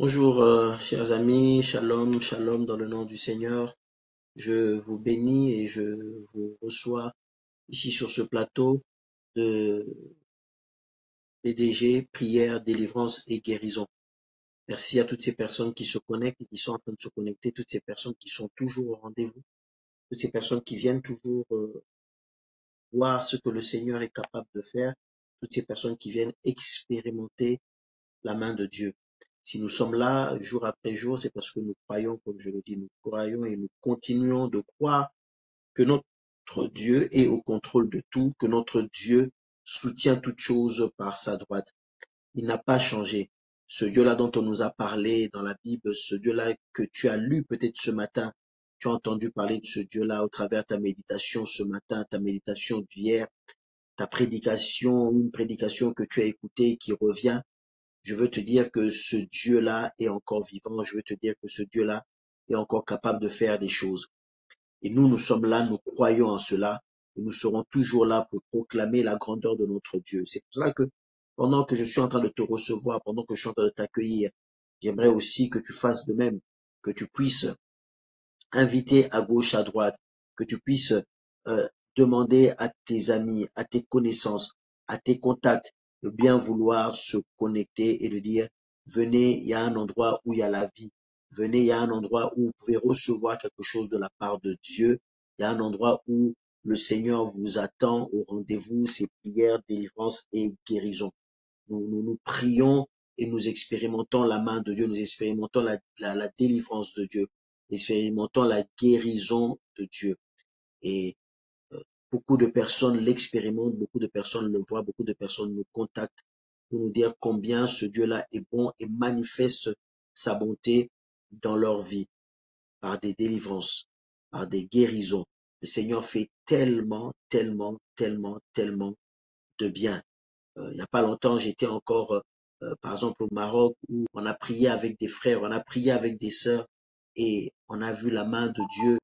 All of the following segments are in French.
Bonjour, chers amis, shalom, shalom dans le nom du Seigneur. Je vous bénis et je vous reçois ici sur ce plateau de PDG, prière, délivrance et guérison. Merci à toutes ces personnes qui se connectent et qui sont en train de se connecter, toutes ces personnes qui sont toujours au rendez-vous, toutes ces personnes qui viennent toujours voir ce que le Seigneur est capable de faire, toutes ces personnes qui viennent expérimenter la main de Dieu. Si nous sommes là jour après jour, c'est parce que nous croyons, comme je le dis, nous croyons et nous continuons de croire que notre Dieu est au contrôle de tout, que notre Dieu soutient toutes choses par sa droite. Il n'a pas changé. Ce Dieu-là dont on nous a parlé dans la Bible, ce Dieu-là que tu as lu peut-être ce matin, tu as entendu parler de ce Dieu-là au travers de ta méditation ce matin, ta méditation d'hier, ta prédication, une prédication que tu as écoutée qui revient. Je veux te dire que ce Dieu-là est encore vivant. Je veux te dire que ce Dieu-là est encore capable de faire des choses. Et nous sommes là, nous croyons en cela. Et nous serons toujours là pour proclamer la grandeur de notre Dieu. C'est pour cela que pendant que je suis en train de te recevoir, pendant que je suis en train de t'accueillir, j'aimerais aussi que tu fasses de même, que tu puisses inviter à gauche, à droite, que tu puisses euh, demander à tes amis, à tes connaissances, à tes contacts de bien vouloir se connecter et de dire, venez, il y a un endroit où il y a la vie. Venez, il y a un endroit où vous pouvez recevoir quelque chose de la part de Dieu. Il y a un endroit où le Seigneur vous attend au rendez-vous, ses prières, délivrance et guérison. Nous prions et nous expérimentons la main de Dieu, nous expérimentons la délivrance de Dieu, expérimentons la guérison de Dieu. Et beaucoup de personnes l'expérimentent, beaucoup de personnes le voient, beaucoup de personnes nous contactent pour nous dire combien ce Dieu-là est bon et manifeste sa bonté dans leur vie par des délivrances, par des guérisons. Le Seigneur fait tellement, tellement, tellement, tellement de bien. Il n'y a pas longtemps, j'étais encore, par exemple, au Maroc, où on a prié avec des frères, on a prié avec des sœurs, et on a vu la main de Dieu,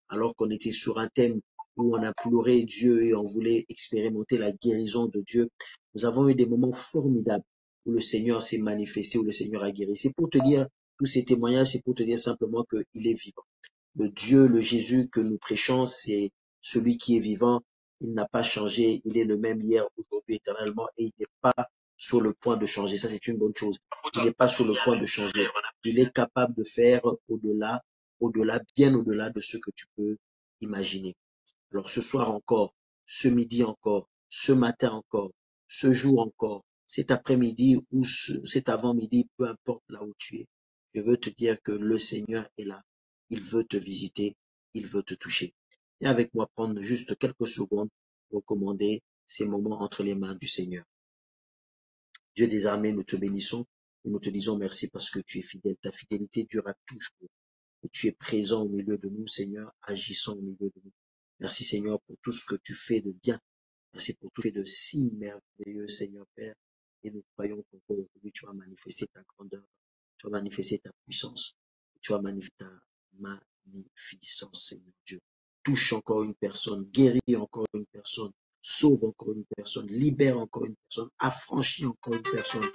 alors qu'on était sur un thème où on a pleuré Dieu et on voulait expérimenter la guérison de Dieu. Nous avons eu des moments formidables où le Seigneur s'est manifesté, où le Seigneur a guéri. C'est pour te dire, tous ces témoignages, c'est pour te dire simplement qu'il est vivant. Le Dieu, le Jésus que nous prêchons, c'est celui qui est vivant. Il n'a pas changé. Il est le même hier, aujourd'hui, éternellement, et il n'est pas sur le point de changer. Ça, c'est une bonne chose. Il n'est pas sur le point de changer. Il est capable de faire au-delà, bien au-delà de ce que tu peux imaginer. Alors, ce soir encore, ce midi encore, ce matin encore, ce jour encore, cet après-midi ou cet avant-midi, peu importe là où tu es, je veux te dire que le Seigneur est là. Il veut te visiter, il veut te toucher. Viens avec moi prendre juste quelques secondes pour commander ces moments entre les mains du Seigneur. Dieu des armées, nous te bénissons et nous te disons merci parce que tu es fidèle. Ta fidélité durera toujours. Et tu es présent au milieu de nous, Seigneur, agissant au milieu de nous. Merci, Seigneur, pour tout ce que tu fais de bien. Merci pour tout ce que tu fais de si merveilleux, Seigneur Père. Et nous croyons qu'encore aujourd'hui, tu vas manifester ta grandeur, tu vas manifester ta puissance, tu vas manifester ta magnificence, Seigneur Dieu. Touche encore une personne, guéris encore une personne, sauve encore une personne, libère encore une personne, affranchis encore une personne.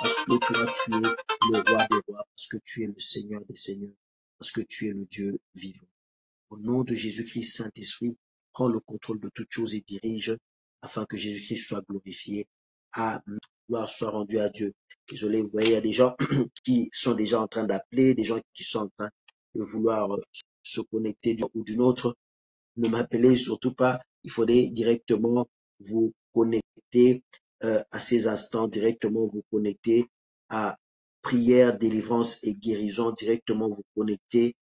Parce que toi, tu es le roi des rois, parce que tu es le Seigneur des seigneurs, parce que tu es le Dieu vivant. Au nom de Jésus-Christ, Saint-Esprit, prends le contrôle de toutes choses et dirige afin que Jésus-Christ soit glorifié. Amen. Gloire soit rendue à Dieu. Désolé, vous voyez, il y a des gens qui sont déjà en train d'appeler, des gens qui sont en train de vouloir se connecter d'une ou d'une autre. Ne m'appelez surtout pas. Il faudrait directement vous connecter à ces instants, directement vous connecter à prière, délivrance et guérison, directement vous connecter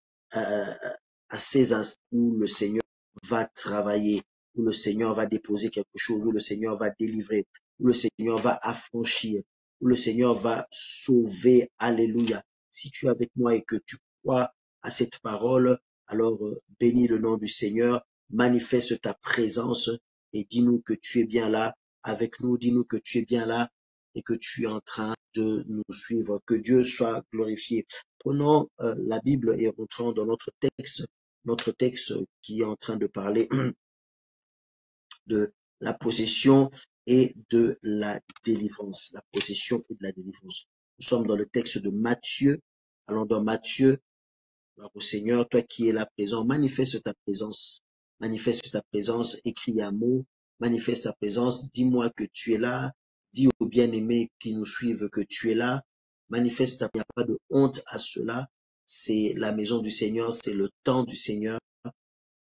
à ces instants où le Seigneur va travailler, où le Seigneur va déposer quelque chose, où le Seigneur va délivrer, où le Seigneur va affranchir, où le Seigneur va sauver. Alléluia. Si tu es avec moi et que tu crois à cette parole, alors bénis le nom du Seigneur, manifeste ta présence et dis-nous que tu es bien là avec nous, dis-nous que tu es bien là et que tu es en train de nous suivre. Que Dieu soit glorifié. Prenons la Bible et rentrons dans notre texte qui est en train de parler de la possession et de la délivrance. La possession et de la délivrance. Nous sommes dans le texte de Matthieu, Allons dans Matthieu. Alors, au Seigneur, toi qui es là présent, manifeste ta présence, écris un mot, manifeste ta présence, dis-moi que tu es là, dis aux bien-aimés qui nous suivent que tu es là, manifeste ta présence, il n'y a pas de honte à cela, c'est la maison du Seigneur, c'est le temps du Seigneur,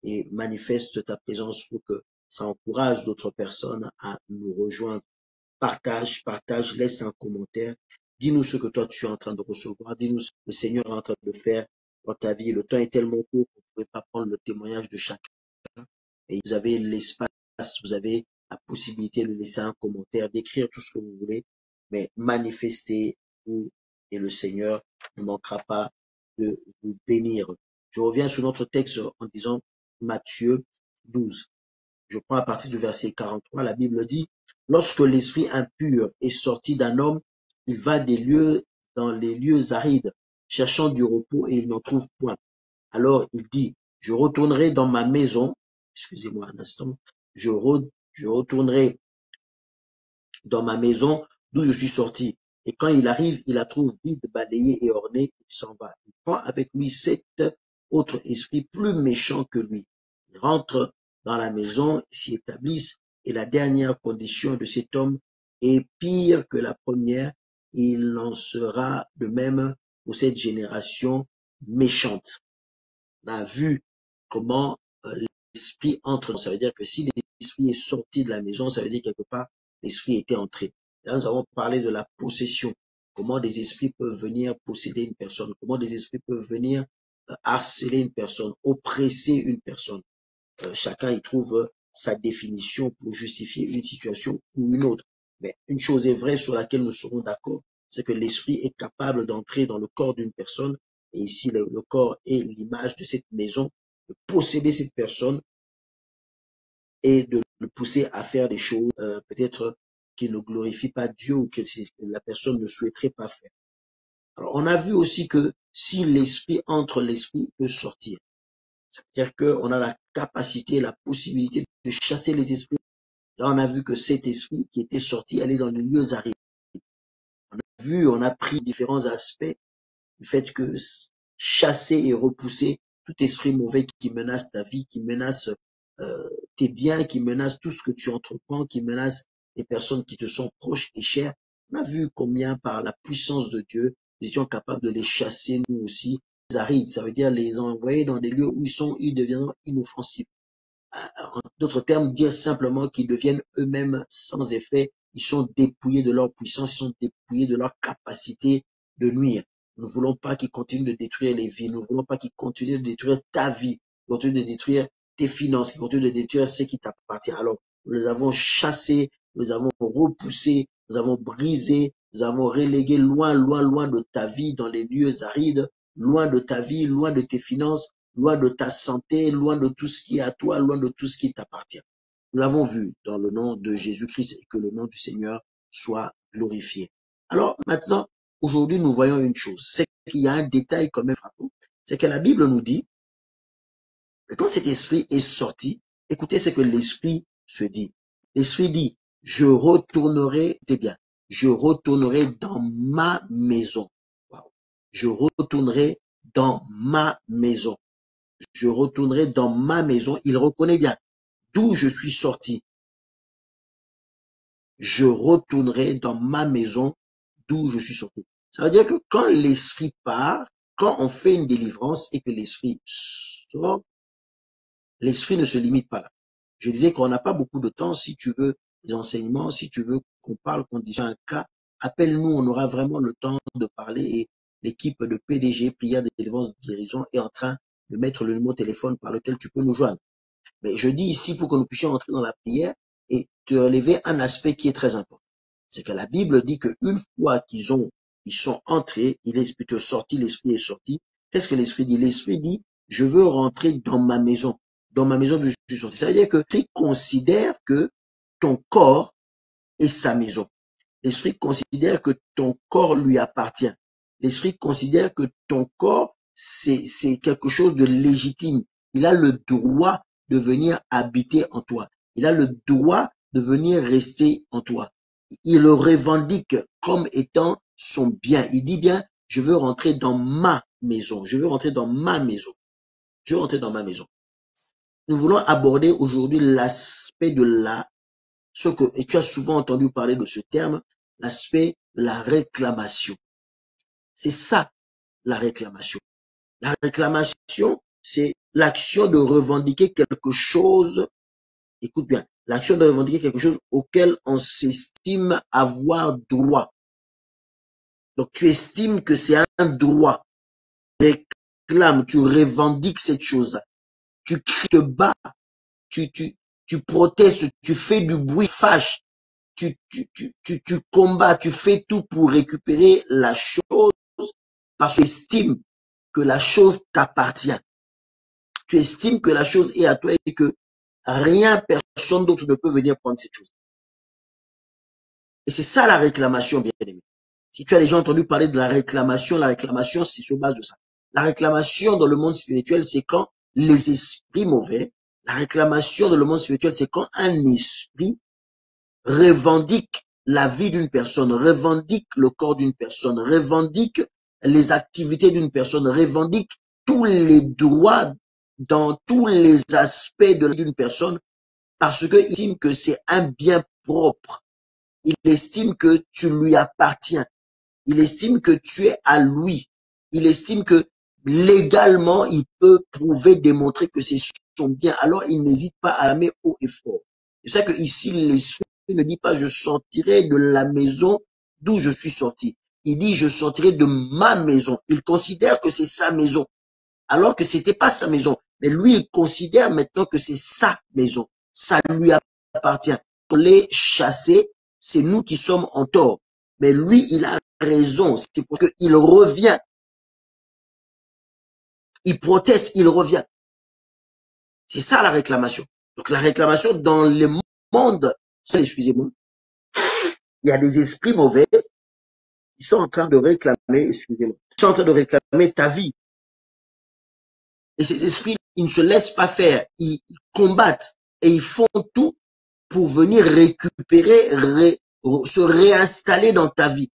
et manifeste ta présence pour que ça encourage d'autres personnes à nous rejoindre. Partage, laisse un commentaire. Dis-nous ce que toi tu es en train de recevoir. Dis-nous ce que le Seigneur est en train de faire dans ta vie. Le temps est tellement court qu'on ne pourrait pas prendre le témoignage de chacun. Et vous avez l'espace, vous avez la possibilité de laisser un commentaire, d'écrire tout ce que vous voulez, mais manifestez-vous et le Seigneur ne manquera pas de vous bénir. Je reviens sur notre texte en disant Matthieu 12. Je prends à partir du verset 43, la Bible dit, lorsque l'esprit impur est sorti d'un homme, il va dans les lieux arides, cherchant du repos et il n'en trouve point. Alors il dit, je retournerai dans ma maison, excusez-moi un instant, je retournerai dans ma maison d'où je suis sorti. Et quand il arrive, il la trouve vide, balayée et ornée, il s'en va. Il prend avec lui 7 autres esprits plus méchants que lui. Ils rentrent dans la maison, s'y établissent, et la dernière condition de cet homme est pire que la première. Il en sera de même pour cette génération méchante. On a vu comment l'esprit entre. Ça veut dire que si l'esprit est sorti de la maison, ça veut dire quelque part l'esprit était entré. Là, nous avons parlé de la possession. Comment des esprits peuvent venir posséder une personne. Comment des esprits peuvent venir harceler une personne, oppresser une personne. Chacun y trouve sa définition pour justifier une situation ou une autre. Mais une chose est vraie sur laquelle nous serons d'accord, c'est que l'esprit est capable d'entrer dans le corps d'une personne, et ici le corps est l'image de cette maison, de posséder cette personne et de le pousser à faire des choses peut-être qui ne glorifient pas Dieu ou que la personne ne souhaiterait pas faire. Alors on a vu aussi que si l'esprit entre, l'esprit peut sortir. C'est-à-dire qu'on a la capacité, la possibilité de chasser les esprits. Là, on a vu que cet esprit qui était sorti allait dans les lieux arides. On a pris différents aspects du fait que chasser et repousser tout esprit mauvais qui menace ta vie, qui menace tes biens, qui menace tout ce que tu entreprends, qui menace les personnes qui te sont proches et chères. On a vu combien par la puissance de Dieu, nous étions capables de les chasser nous aussi. Les arides, ça veut dire les envoyer dans des lieux où ils deviendront inoffensifs. En d'autres termes, dire simplement qu'ils deviennent eux-mêmes sans effet, ils sont dépouillés de leur puissance, ils sont dépouillés de leur capacité de nuire. Nous ne voulons pas qu'ils continuent de détruire les vies, nous ne voulons pas qu'ils continuent de détruire ta vie, qu'ils continuent de détruire tes finances, qu'ils continuent de détruire ce qui t'appartient. Alors, nous les avons chassés, nous avons repoussés, nous avons brisé, nous avons relégué loin, loin, loin de ta vie, dans les lieux arides, loin de ta vie, loin de tes finances, loin de ta santé, loin de tout ce qui est à toi, loin de tout ce qui t'appartient. Nous l'avons vu dans le nom de Jésus-Christ et que le nom du Seigneur soit glorifié. Alors maintenant, aujourd'hui, nous voyons une chose, c'est qu'il y a un détail quand même frappant, c'est que la Bible nous dit que quand cet esprit est sorti, écoutez ce que l'esprit se dit. L'esprit dit, je retournerai, écoutez bien, je retournerai dans ma maison. Wow. Je retournerai dans ma maison. Je retournerai dans ma maison. Il reconnaît bien d'où je suis sorti. Je retournerai dans ma maison d'où je suis sorti. Ça veut dire que quand l'esprit part, quand on fait une délivrance et que l'esprit sort, l'esprit ne se limite pas là. Je disais qu'on n'a pas beaucoup de temps. Si tu veux des enseignements, si tu veux qu'on parle, qu'on dise un cas, appelle-nous. On aura vraiment le temps de parler et l'équipe de PDG, prière de délivrance de guérison, est en train de mettre le numéro de téléphone par lequel tu peux nous joindre. Mais je dis ici pour que nous puissions entrer dans la prière et te relever un aspect qui est très important. C'est que la Bible dit qu'une fois ils sont entrés, il est plutôt sorti, l'esprit est sorti. Qu'est-ce que l'esprit dit? L'esprit dit, je veux rentrer dans ma maison d'où je suis sorti. Ça veut dire que l'esprit considère que ton corps est sa maison. L'esprit considère que ton corps lui appartient. L'esprit considère que ton corps, c'est quelque chose de légitime. Il a le droit de venir habiter en toi. Il a le droit de venir rester en toi. Il le revendique comme étant son bien. Il dit bien, je veux rentrer dans ma maison. Je veux rentrer dans ma maison. Je veux rentrer dans ma maison. Nous voulons aborder aujourd'hui l'aspect de et tu as souvent entendu parler de ce terme, l'aspect de la réclamation. C'est ça, la réclamation. La réclamation, c'est l'action de revendiquer quelque chose, écoute bien, l'action de revendiquer quelque chose auquel on s'estime avoir droit. Donc, tu estimes que c'est un droit. Réclame, tu revendiques cette chose. Tu cries, te bats, tu protestes, tu fais du bruit, fâche, tu combats, tu fais tout pour récupérer la chose parce que tu estimes que la chose t'appartient. Tu estimes que la chose est à toi et que rien, personne d'autre ne peut venir prendre cette chose. Et c'est ça la réclamation, bien aimé. Si tu as déjà entendu parler de la réclamation, c'est sur base de ça. La réclamation dans le monde spirituel, c'est quand les esprits mauvais, la réclamation dans le monde spirituel, c'est quand un esprit revendique la vie d'une personne, revendique le corps d'une personne, revendique les activités d'une personne, revendique tous les droits dans tous les aspects de d'une personne parce qu'il estime que c'est un bien propre. Il estime que tu lui appartiens. Il estime que tu es à lui. Il estime que légalement, il peut prouver, démontrer que c'est son bien. Alors, il n'hésite pas à aimer haut et fort. C'est ça que ici, l'esprit ne dit pas je sortirai de la maison d'où je suis sorti. Il dit je sortirai de ma maison. Il considère que c'est sa maison. Alors que c'était pas sa maison. Mais lui, il considère maintenant que c'est sa maison. Ça lui appartient. On l'ait chassé, c'est nous qui sommes en tort. Mais lui, il a raison. C'est pour qu'il revient. Il proteste, il revient. C'est ça la réclamation. Donc la réclamation dans le monde, excusez-moi, il y a des esprits mauvais qui sont en train de réclamer, excusez-moi, qui sont en train de réclamer ta vie. Et ces esprits, ils ne se laissent pas faire. Ils combattent et ils font tout pour venir récupérer, se réinstaller dans ta vie,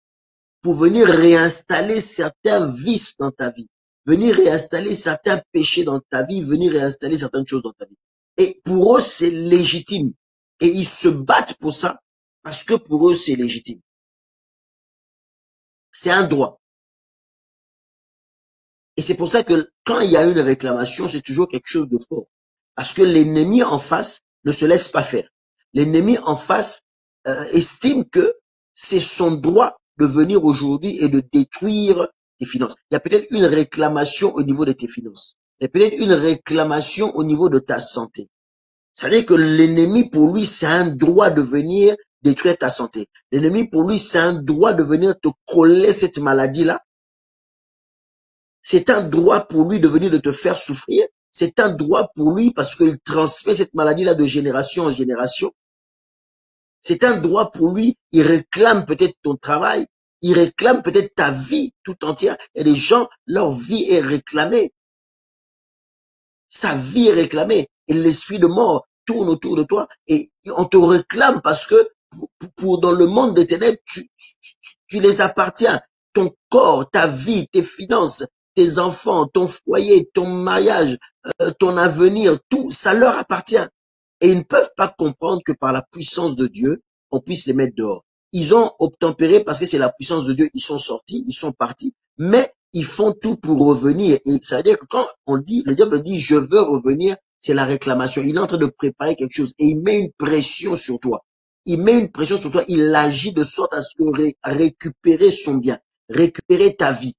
pour venir réinstaller certains vices dans ta vie, venir réinstaller certains péchés dans ta vie, venir réinstaller certaines choses dans ta vie. Et pour eux, c'est légitime. Et ils se battent pour ça parce que pour eux, c'est légitime. C'est un droit. Et c'est pour ça que quand il y a une réclamation, c'est toujours quelque chose de fort. Parce que l'ennemi en face ne se laisse pas faire. L'ennemi en face estime que c'est son droit de venir aujourd'hui et de détruire tes finances. Il y a peut-être une réclamation au niveau de tes finances. Il y a peut-être une réclamation au niveau de ta santé. C'est-à-dire que l'ennemi, pour lui, c'est un droit de venir détruire ta santé. L'ennemi, pour lui, c'est un droit de venir te coller cette maladie-là. C'est un droit pour lui de venir de te faire souffrir. C'est un droit pour lui parce qu'il transmet cette maladie-là de génération en génération. C'est un droit pour lui. Il réclame peut-être ton travail. Il réclame peut-être ta vie tout entière. Et les gens, leur vie est réclamée. Sa vie est réclamée. Et l'esprit de mort tourne autour de toi. Et on te réclame parce que dans le monde des ténèbres, tu les appartiens. Ton corps, ta vie, tes finances, tes enfants, ton foyer, ton mariage, ton avenir, tout, ça leur appartient. Et ils ne peuvent pas comprendre que par la puissance de Dieu, on puisse les mettre dehors. Ils ont obtempéré parce que c'est la puissance de Dieu. Ils sont sortis, ils sont partis, mais ils font tout pour revenir. Et ça veut dire que quand on dit, le diable dit, je veux revenir, c'est la réclamation. Il est en train de préparer quelque chose et il met une pression sur toi. Il met une pression sur toi. Il agit de sorte à ce que récupérer son bien, récupérer ta vie.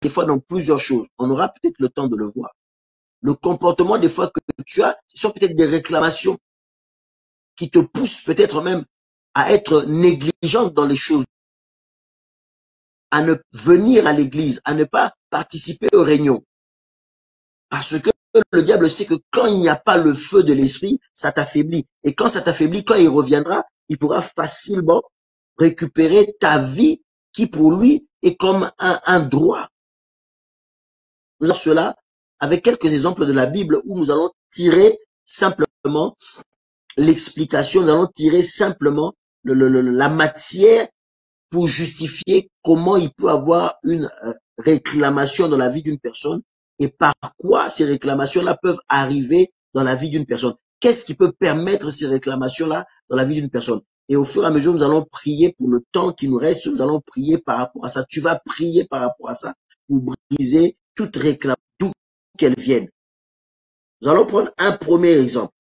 Des fois, dans plusieurs choses, on aura peut-être le temps de le voir. Le comportement des fois que tu as, ce sont peut-être des réclamations qui te poussent peut-être même à être négligente dans les choses, à ne venir à l'église, à ne pas participer aux réunions. Parce que le diable sait que quand il n'y a pas le feu de l'esprit, ça t'affaiblit. Et quand ça t'affaiblit, quand il reviendra, il pourra facilement récupérer ta vie qui pour lui est comme un droit. Nous allons cela avec quelques exemples de la Bible où nous allons tirer simplement l'explication, nous allons tirer simplement la matière pour justifier comment il peut avoir une réclamation dans la vie d'une personne et par quoi ces réclamations-là peuvent arriver dans la vie d'une personne. Qu'est-ce qui peut permettre ces réclamations-là dans la vie d'une personne? Et au fur et à mesure, nous allons prier pour le temps qui nous reste, nous allons prier par rapport à ça. Tu vas prier par rapport à ça pour briser toute réclamation, d'où qu'elle vienne. Nous allons prendre un premier exemple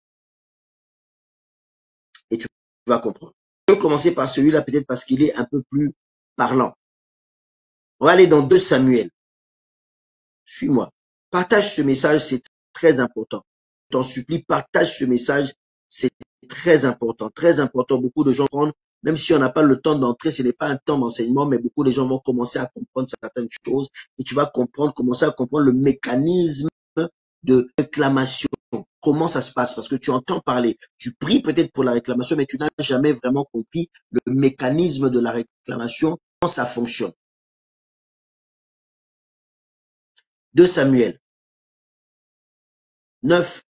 et tu vas comprendre. Je vais commencer par celui-là peut-être parce qu'il est un peu plus parlant. On va aller dans 2 Samuel. Suis-moi. Partage ce message, c'est très important. Je t'en supplie, partage ce message, c'est très important. Très important. Beaucoup de gens prennent, même si on n'a pas le temps d'entrer, ce n'est pas un temps d'enseignement, mais beaucoup de gens vont commencer à comprendre certaines choses et tu vas comprendre, commencer à comprendre le mécanisme de réclamation. Comment ça se passe? Parce que tu entends parler, tu pries peut-être pour la réclamation, mais tu n'as jamais vraiment compris le mécanisme de la réclamation, comment ça fonctionne. 2 Samuel 9.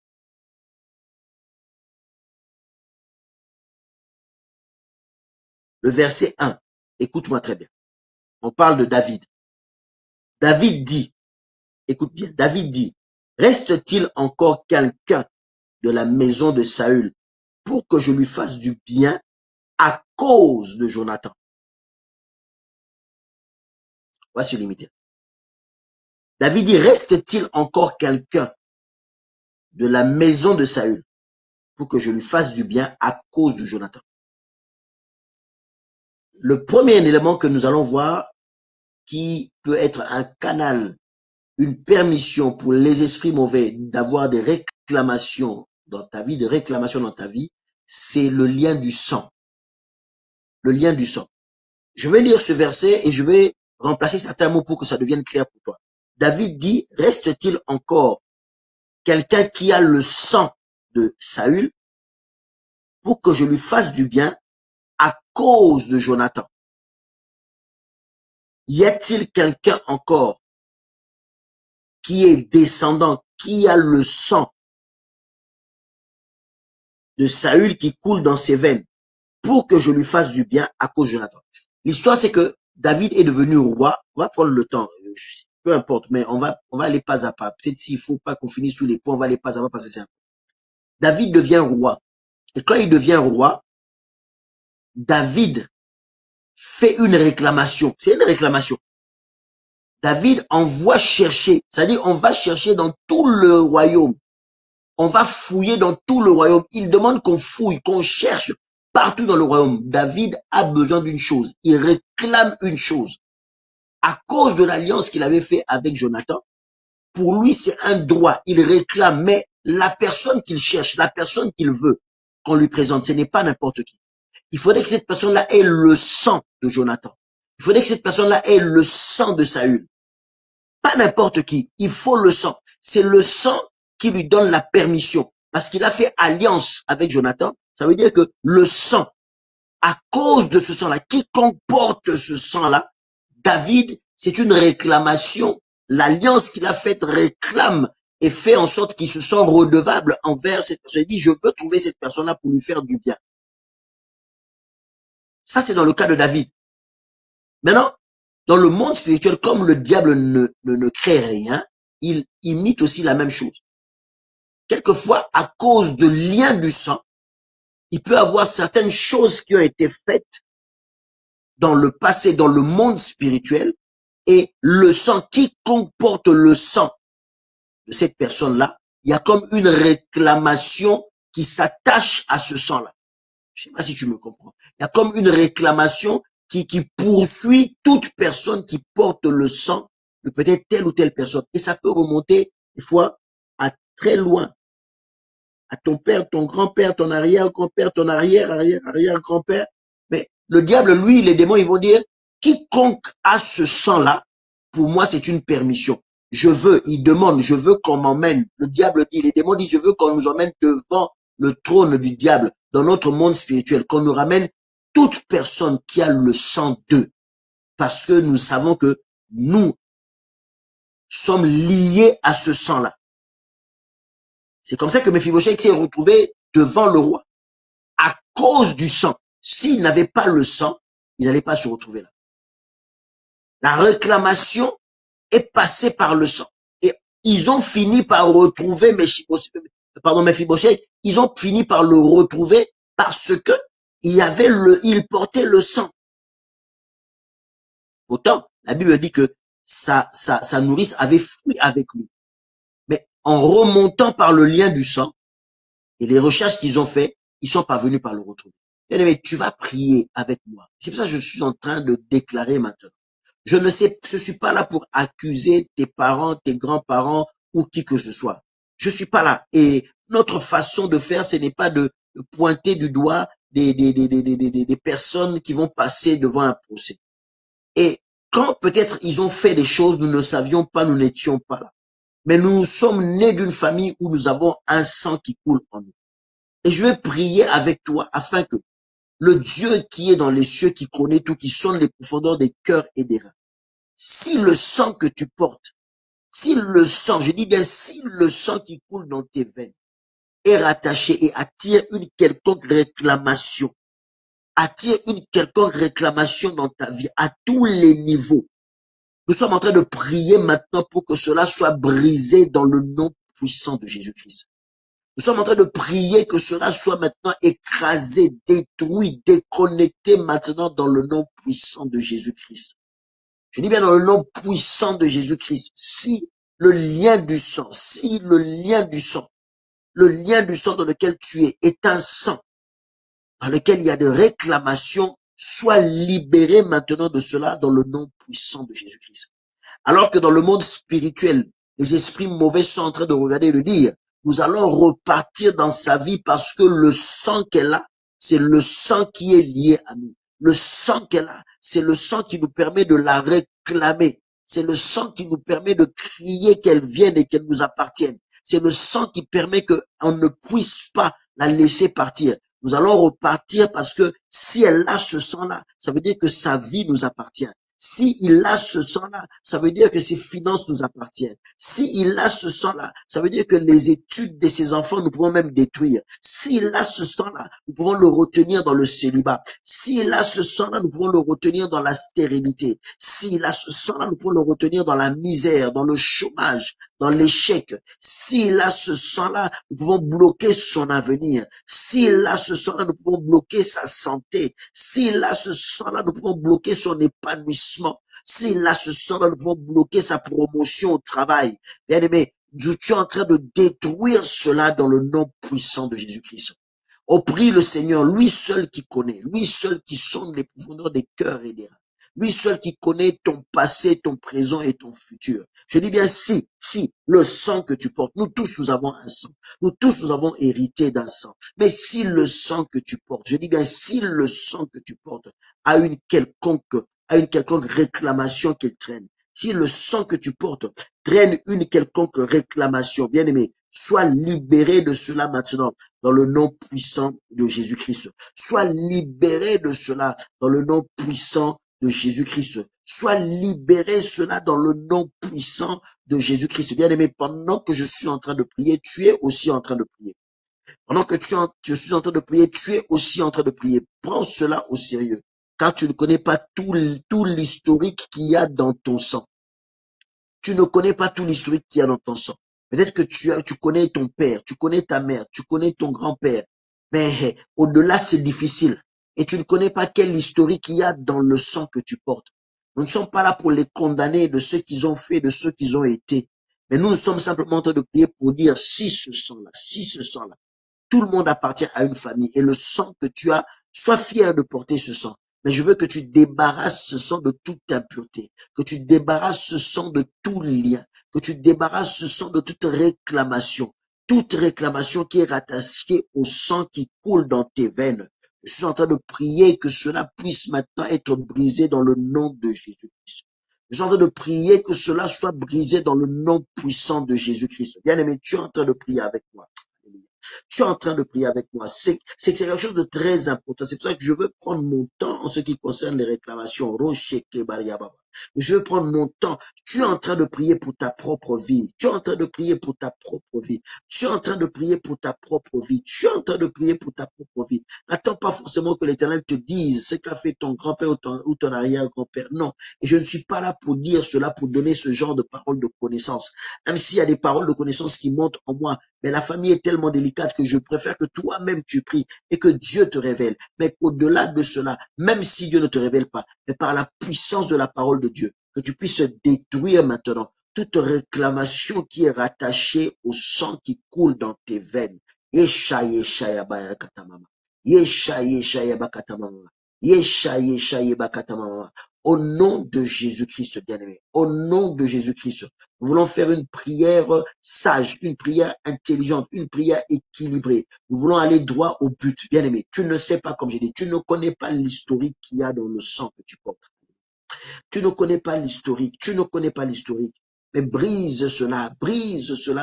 Le verset 1. Écoute-moi très bien. On parle de David. David dit, écoute bien, David dit, reste-t-il encore quelqu'un de la maison de Saül pour que je lui fasse du bien à cause de Jonathan? On va se limiter. David dit, reste-t-il encore quelqu'un de la maison de Saül pour que je lui fasse du bien à cause de Jonathan? Le premier élément que nous allons voir, qui peut être un canal, une permission pour les esprits mauvais d'avoir des réclamations dans ta vie, des réclamations dans ta vie, c'est le lien du sang. Le lien du sang. Je vais lire ce verset et je vais remplacer certains mots pour que ça devienne clair pour toi. David dit, reste-t-il encore quelqu'un qui a le sang de Saül pour que je lui fasse du bien à cause de Jonathan? Y a-t-il quelqu'un encore qui est descendant, qui a le sang de Saül qui coule dans ses veines pour que je lui fasse du bien à cause de Jonathan? L'histoire, c'est que David est devenu roi. On va prendre le temps, peu importe, mais on va aller pas à pas. Peut-être s'il faut pas qu'on finisse tous les points, on va aller pas à pas parce que c'est important. David devient roi. Et quand il devient roi, David fait une réclamation. C'est une réclamation. David envoie chercher, c'est-à-dire on va chercher dans tout le royaume. On va fouiller dans tout le royaume. Il demande qu'on fouille, qu'on cherche partout dans le royaume. David a besoin d'une chose. Il réclame une chose. À cause de l'alliance qu'il avait fait avec Jonathan, pour lui, c'est un droit. Il réclame, mais la personne qu'il cherche, la personne qu'il veut qu'on lui présente, ce n'est pas n'importe qui. Il faudrait que cette personne-là ait le sang de Jonathan. Il faudrait que cette personne-là ait le sang de Saül. Pas n'importe qui. Il faut le sang. C'est le sang qui lui donne la permission. Parce qu'il a fait alliance avec Jonathan. Ça veut dire que le sang, à cause de ce sang-là, qui comporte ce sang-là, David, c'est une réclamation. L'alliance qu'il a faite réclame et fait en sorte qu'il se sent redevable envers cette personne. Il dit, je veux trouver cette personne-là pour lui faire du bien. Ça, c'est dans le cas de David. Maintenant, dans le monde spirituel, comme le diable ne crée rien, il imite aussi la même chose. Quelquefois, à cause de liens du sang, il peut avoir certaines choses qui ont été faites dans le passé, dans le monde spirituel, et le sang qui comporte le sang de cette personne-là, il y a comme une réclamation qui s'attache à ce sang-là. Je ne sais pas si tu me comprends. Il y a comme une réclamation qui poursuit toute personne qui porte le sang de peut-être telle ou telle personne. Et ça peut remonter, des fois, à très loin. À ton père, ton grand-père, ton arrière-grand-père, ton arrière-grand-père. Mais le diable, lui, les démons, ils vont dire, quiconque a ce sang-là, pour moi, c'est une permission. Je veux, il demande, je veux qu'on m'emmène. Le diable dit, les démons disent, je veux qu'on nous emmène devant le trône du diable, dans notre monde spirituel, qu'on nous ramène toute personne qui a le sang d'eux. Parce que nous savons que nous sommes liés à ce sang-là. C'est comme ça que Mephibosheth s'est retrouvé devant le roi. À cause du sang. S'il n'avait pas le sang, il n'allait pas se retrouver là. La réclamation est passée par le sang. Et ils ont fini par retrouver Mephibosheth, ils ont fini par le retrouver parce que il portait le sang. Pourtant, la Bible dit que sa nourrice avait fui avec lui. Mais en remontant par le lien du sang et les recherches qu'ils ont fait, ils sont parvenus par le retrouver. Mais tu vas prier avec moi. C'est pour ça que je suis en train de déclarer maintenant. Je suis pas là pour accuser tes parents, tes grands-parents ou qui que ce soit. Je suis pas là. Et notre façon de faire, ce n'est pas de pointer du doigt des personnes qui vont passer devant un procès. Et quand peut-être ils ont fait des choses, nous ne savions pas, nous n'étions pas là. Mais nous sommes nés d'une famille où nous avons un sang qui coule en nous. Et je vais prier avec toi afin que le Dieu qui est dans les cieux, qui connaît tout, qui sonde les profondeurs des cœurs et des reins, si le sang que tu portes, si le sang, je dis bien si le sang qui coule dans tes veines est rattaché et attire une quelconque réclamation dans ta vie à tous les niveaux, nous sommes en train de prier maintenant pour que cela soit brisé dans le nom puissant de Jésus-Christ. Nous sommes en train de prier que cela soit maintenant écrasé, détruit, déconnecté maintenant dans le nom puissant de Jésus-Christ. Je dis bien dans le nom puissant de Jésus-Christ. Si le lien du sang, le lien du sang dans lequel tu es est un sang dans lequel il y a des réclamations, sois libéré maintenant de cela dans le nom puissant de Jésus-Christ. Alors que dans le monde spirituel, les esprits mauvais sont en train de regarder et de dire, nous allons repartir dans sa vie parce que le sang qu'elle a, c'est le sang qui est lié à nous. Le sang qu'elle a, c'est le sang qui nous permet de la réclamer. C'est le sang qui nous permet de crier qu'elle vienne et qu'elle nous appartienne. C'est le sang qui permet qu'on ne puisse pas la laisser partir. Nous allons repartir parce que si elle a ce sang-là, ça veut dire que sa vie nous appartient. S'il a ce sang-là, ça veut dire que ses finances nous appartiennent. S'il a ce sang-là, ça veut dire que les études de ses enfants, nous pouvons même détruire. S'il a ce sang-là, nous pouvons le retenir dans le célibat. S'il a ce sang-là, nous pouvons le retenir dans la stérilité. S'il a ce sang-là, nous pouvons le retenir dans la misère, dans le chômage, dans l'échec. S'il a ce sang-là, nous pouvons bloquer son avenir. S'il a ce sang-là, nous pouvons bloquer sa santé. S'il a ce sang-là, nous pouvons bloquer son épanouissement. S'il a ce sang-là, nous pouvons bloquer sa promotion au travail. Bien aimé, tu es en train de détruire cela dans le nom puissant de Jésus-Christ. Oh, prie le Seigneur, lui seul qui connaît, lui seul qui sonde les profondeurs des cœurs et des reins. Lui seul qui connaît ton passé, ton présent et ton futur. Je dis bien si, le sang que tu portes, nous tous nous avons un sang. Nous tous nous avons hérité d'un sang. Mais si le sang que tu portes, je dis bien si le sang que tu portes a une quelconque réclamation qu'il traîne, si le sang que tu portes traîne une quelconque réclamation, bien aimé, sois libéré de cela maintenant dans le nom puissant de Jésus-Christ. Sois libéré de cela dans le nom puissant de Jésus-Christ. Sois libéré cela dans le nom puissant de Jésus-Christ. Bien aimé, pendant que je suis en train de prier, tu es aussi en train de prier. Pendant que je suis en train de prier, tu es aussi en train de prier. Prends cela au sérieux, car tu ne connais pas tout l'historique qu'il y a dans ton sang. Tu ne connais pas tout l'historique qu'il y a dans ton sang. Peut-être que tu connais ton père, tu connais ta mère, tu connais ton grand-père. Mais au-delà, c'est difficile. Et tu ne connais pas quel historique il y a dans le sang que tu portes. Nous ne sommes pas là pour les condamner de ce qu'ils ont fait, de ce qu'ils ont été. Mais nous sommes simplement en train de prier pour dire si ce sang-là, tout le monde appartient à une famille. Et le sang que tu as, sois fier de porter ce sang. Mais je veux que tu débarrasses ce sang de toute impureté, que tu débarrasses ce sang de tout lien, que tu débarrasses ce sang de toute réclamation qui est rattachée au sang qui coule dans tes veines. Je suis en train de prier que cela puisse maintenant être brisé dans le nom de Jésus-Christ. Je suis en train de prier que cela soit brisé dans le nom puissant de Jésus-Christ. Bien-aimé, tu es en train de prier avec moi. Tu es en train de prier avec moi. C'est quelque chose de très important. C'est pour ça que je veux prendre mon temps en ce qui concerne les réclamations. Je veux prendre mon temps. Tu es en train de prier pour ta propre vie. Tu es en train de prier pour ta propre vie. Tu es en train de prier pour ta propre vie. Tu es en train de prier pour ta propre vie. N'attends pas forcément que l'Éternel te dise ce qu'a fait ton grand-père ou ton arrière-grand-père. Non. Et je ne suis pas là pour dire cela, pour donner ce genre de paroles de connaissance. Même s'il y a des paroles de connaissance qui montent en moi, mais la famille est tellement délicate que je préfère que toi-même tu pries et que Dieu te révèle. Mais au-delà de cela, même si Dieu ne te révèle pas, mais par la puissance de la parole de Dieu, que tu puisses détruire maintenant toute réclamation qui est rattachée au sang qui coule dans tes veines. Yesha, yesha, yaba, katamama. Yesha, yesha, yaba, katamama. Yesha, yesha, yaba, katamama. Au nom de Jésus-Christ, bien-aimé, au nom de Jésus-Christ, nous voulons faire une prière sage, une prière intelligente, une prière équilibrée. Nous voulons aller droit au but, bien-aimé. Tu ne sais pas, comme j'ai dit, tu ne connais pas l'historique qu'il y a dans le sang que tu portes. Tu ne connais pas l'historique, tu ne connais pas l'historique. Mais brise cela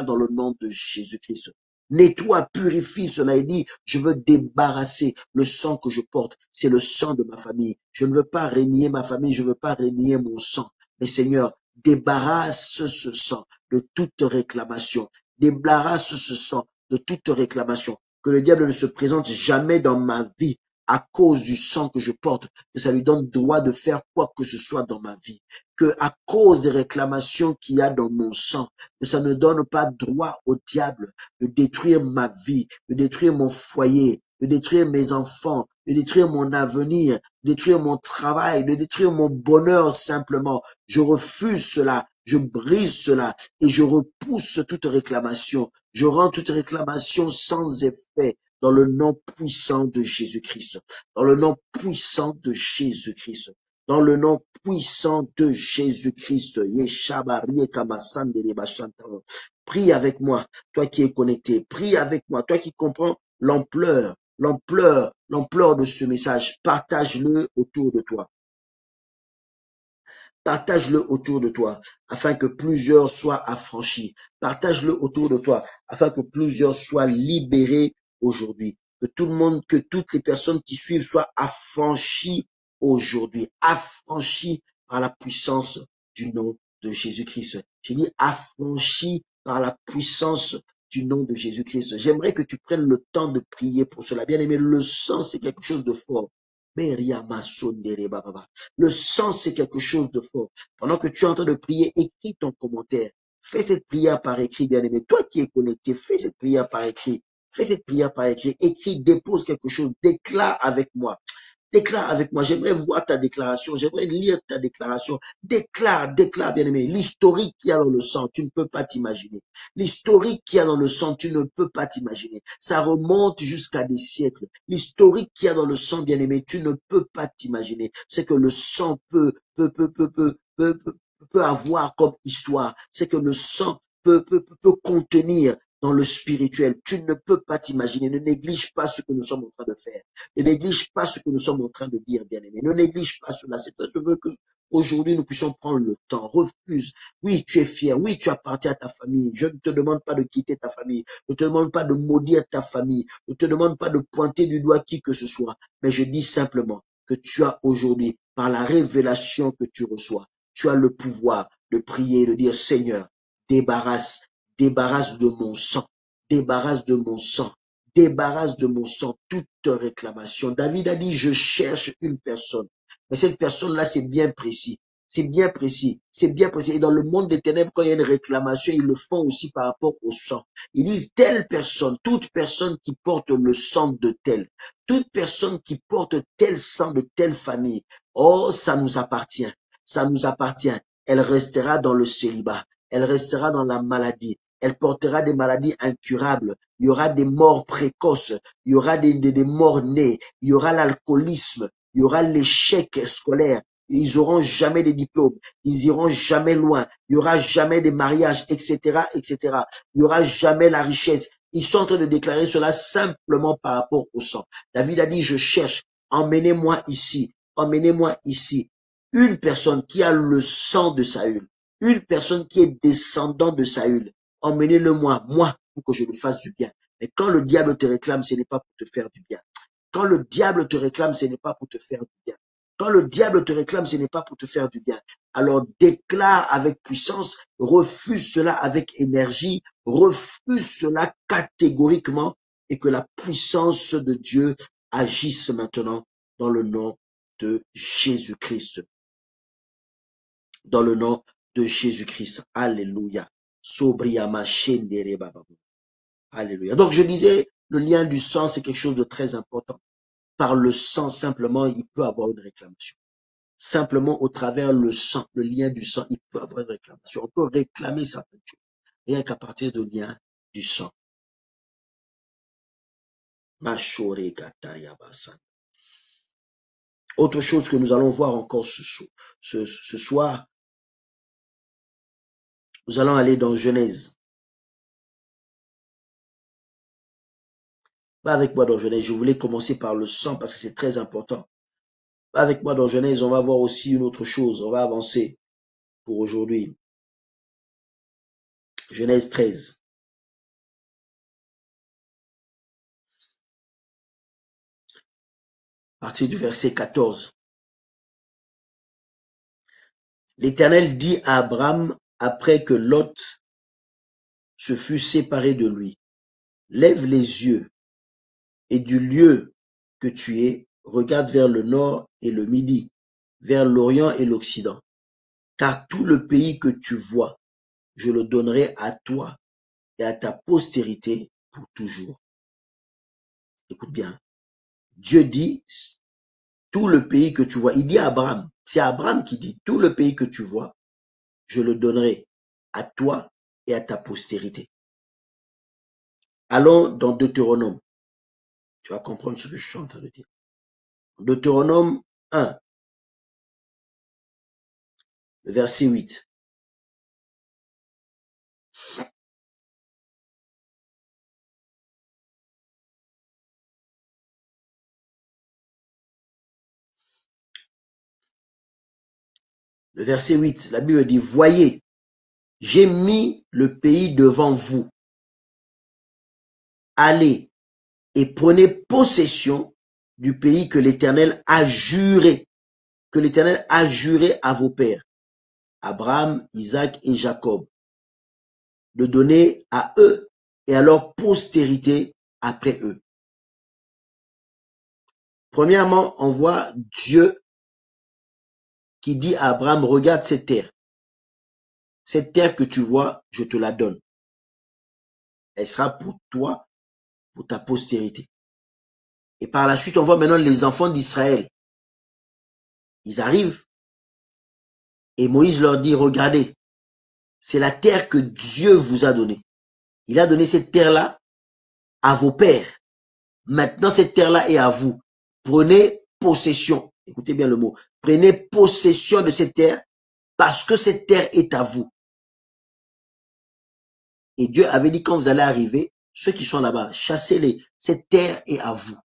dans le nom de Jésus-Christ. Nettoie, purifie cela et dis, je veux débarrasser le sang que je porte. C'est le sang de ma famille. Je ne veux pas régner ma famille, je ne veux pas régner mon sang. Mais Seigneur, débarrasse ce sang de toute réclamation. Débarrasse ce sang de toute réclamation. Que le diable ne se présente jamais dans ma vie à cause du sang que je porte, que ça lui donne droit de faire quoi que ce soit dans ma vie, que à cause des réclamations qu'il y a dans mon sang, que ça ne donne pas droit au diable de détruire ma vie, de détruire mon foyer, de détruire mes enfants, de détruire mon avenir, de détruire mon travail, de détruire mon bonheur simplement. Je refuse cela, je brise cela et je repousse toute réclamation. Je rends toute réclamation sans effet dans le nom puissant de Jésus-Christ. Dans le nom puissant de Jésus-Christ. Dans le nom puissant de Jésus-Christ. Prie avec moi, toi qui es connecté. Prie avec moi, toi qui comprends l'ampleur de ce message. Partage-le autour de toi. Partage-le autour de toi afin que plusieurs soient affranchis. Partage-le autour de toi afin que plusieurs soient libérés aujourd'hui. Que tout le monde, que toutes les personnes qui suivent soient affranchies aujourd'hui. Affranchies par la puissance du nom de Jésus-Christ. J'ai dit affranchis par la puissance du nom de Jésus-Christ. J'aimerais que tu prennes le temps de prier pour cela. Bien aimé, le sang, c'est quelque chose de fort. Le sang, c'est quelque chose de fort. Pendant que tu es en train de prier, écris ton commentaire. Fais cette prière par écrit, bien-aimé. Toi qui es connecté, fais cette prière par écrit. Fais cette prière par écrit. Écris, dépose quelque chose. Déclare avec moi. Déclare avec moi. J'aimerais voir ta déclaration. J'aimerais lire ta déclaration. Déclare, bien-aimé. L'historique qu'il y a dans le sang, tu ne peux pas t'imaginer. L'historique qu'il y a dans le sang, tu ne peux pas t'imaginer. Ça remonte jusqu'à des siècles. L'historique qu'il y a dans le sang, bien-aimé, tu ne peux pas t'imaginer. C'est que le sang peut avoir comme histoire. C'est que le sang peut contenir dans le spirituel. Tu ne peux pas t'imaginer. Ne néglige pas ce que nous sommes en train de faire. Ne néglige pas ce que nous sommes en train de dire, bien-aimé. Ne néglige pas cela. Je veux que aujourd'hui nous puissions prendre le temps. Refuse. Oui, tu es fier. Oui, tu appartiens à ta famille. Je ne te demande pas de quitter ta famille. Je ne te demande pas de maudire ta famille. Je ne te demande pas de pointer du doigt qui que ce soit. Mais je dis simplement que tu as aujourd'hui, par la révélation que tu reçois, tu as le pouvoir de prier, de dire Seigneur, débarrasse de mon sang, débarrasse de mon sang, débarrasse de mon sang toute réclamation. David a dit, je cherche une personne. Mais cette personne-là, c'est bien précis. C'est bien précis. C'est bien précis. Et dans le monde des ténèbres, quand il y a une réclamation, ils le font aussi par rapport au sang. Ils disent, telle personne, toute personne qui porte le sang de tel, toute personne qui porte tel sang de telle famille, oh, ça nous appartient. Ça nous appartient. Elle restera dans le célibat. Elle restera dans la maladie. Elle portera des maladies incurables. Il y aura des morts précoces. Il y aura des morts nées. Il y aura l'alcoolisme. Il y aura l'échec scolaire. Ils auront jamais de diplômes. Ils iront jamais loin. Il y aura jamais de mariages, etc., etc. Il y aura jamais la richesse. Ils sont en train de déclarer cela simplement par rapport au sang. David a dit, je cherche. Emmenez-moi ici. Emmenez-moi ici. Une personne qui a le sang de Saül. Une personne qui est descendant de Saül. Emmenez-le-moi, moi, pour que je lui fasse du bien. Mais quand le diable te réclame, ce n'est pas pour te faire du bien. Quand le diable te réclame, ce n'est pas pour te faire du bien. Quand le diable te réclame, ce n'est pas pour te faire du bien. Alors déclare avec puissance, refuse cela avec énergie, refuse cela catégoriquement et que la puissance de Dieu agisse maintenant dans le nom de Jésus-Christ. Dans le nom de Jésus-Christ. Alléluia. Sobriama shendere baba. Alléluia. Donc je disais, le lien du sang, c'est quelque chose de très important. Par le sang, simplement, il peut avoir une réclamation. Simplement, au travers le sang, le lien du sang, il peut avoir une réclamation. On peut réclamer certaines choses. Rien qu'à partir du lien du sang. Autre chose que nous allons voir encore ce soir, nous allons aller dans Genèse. Va avec moi dans Genèse. Je voulais commencer par le sang parce que c'est très important. Va avec moi dans Genèse. On va voir aussi une autre chose. On va avancer pour aujourd'hui. Genèse 13. À partir du verset 14. L'Éternel dit à Abraham après que Lot se fut séparé de lui, lève les yeux et du lieu que tu es, regarde vers le nord et le midi, vers l'Orient et l'Occident. Car tout le pays que tu vois, je le donnerai à toi et à ta postérité pour toujours. Écoute bien. Dieu dit, tout le pays que tu vois, il dit à Abraham, c'est Abraham qui dit, tout le pays que tu vois, je le donnerai à toi et à ta postérité. Allons dans Deutéronome. Tu vas comprendre ce que je suis en train de dire. Deutéronome 1, le verset 8. Le verset 8, la Bible dit, voyez, j'ai mis le pays devant vous. Allez et prenez possession du pays que l'Éternel a juré, à vos pères, Abraham, Isaac et Jacob, de donner à eux et à leur postérité après eux. Premièrement, on voit Dieu qui dit à Abraham, regarde cette terre. Cette terre que tu vois, je te la donne. Elle sera pour toi, pour ta postérité. Et par la suite, on voit maintenant les enfants d'Israël. Ils arrivent et Moïse leur dit, regardez, c'est la terre que Dieu vous a donnée. Il a donné cette terre-là à vos pères. Maintenant, cette terre-là est à vous. Prenez possession. Écoutez bien le mot. Prenez possession de cette terre parce que cette terre est à vous. Et Dieu avait dit, quand vous allez arriver, ceux qui sont là-bas, chassez-les. Cette terre est à vous.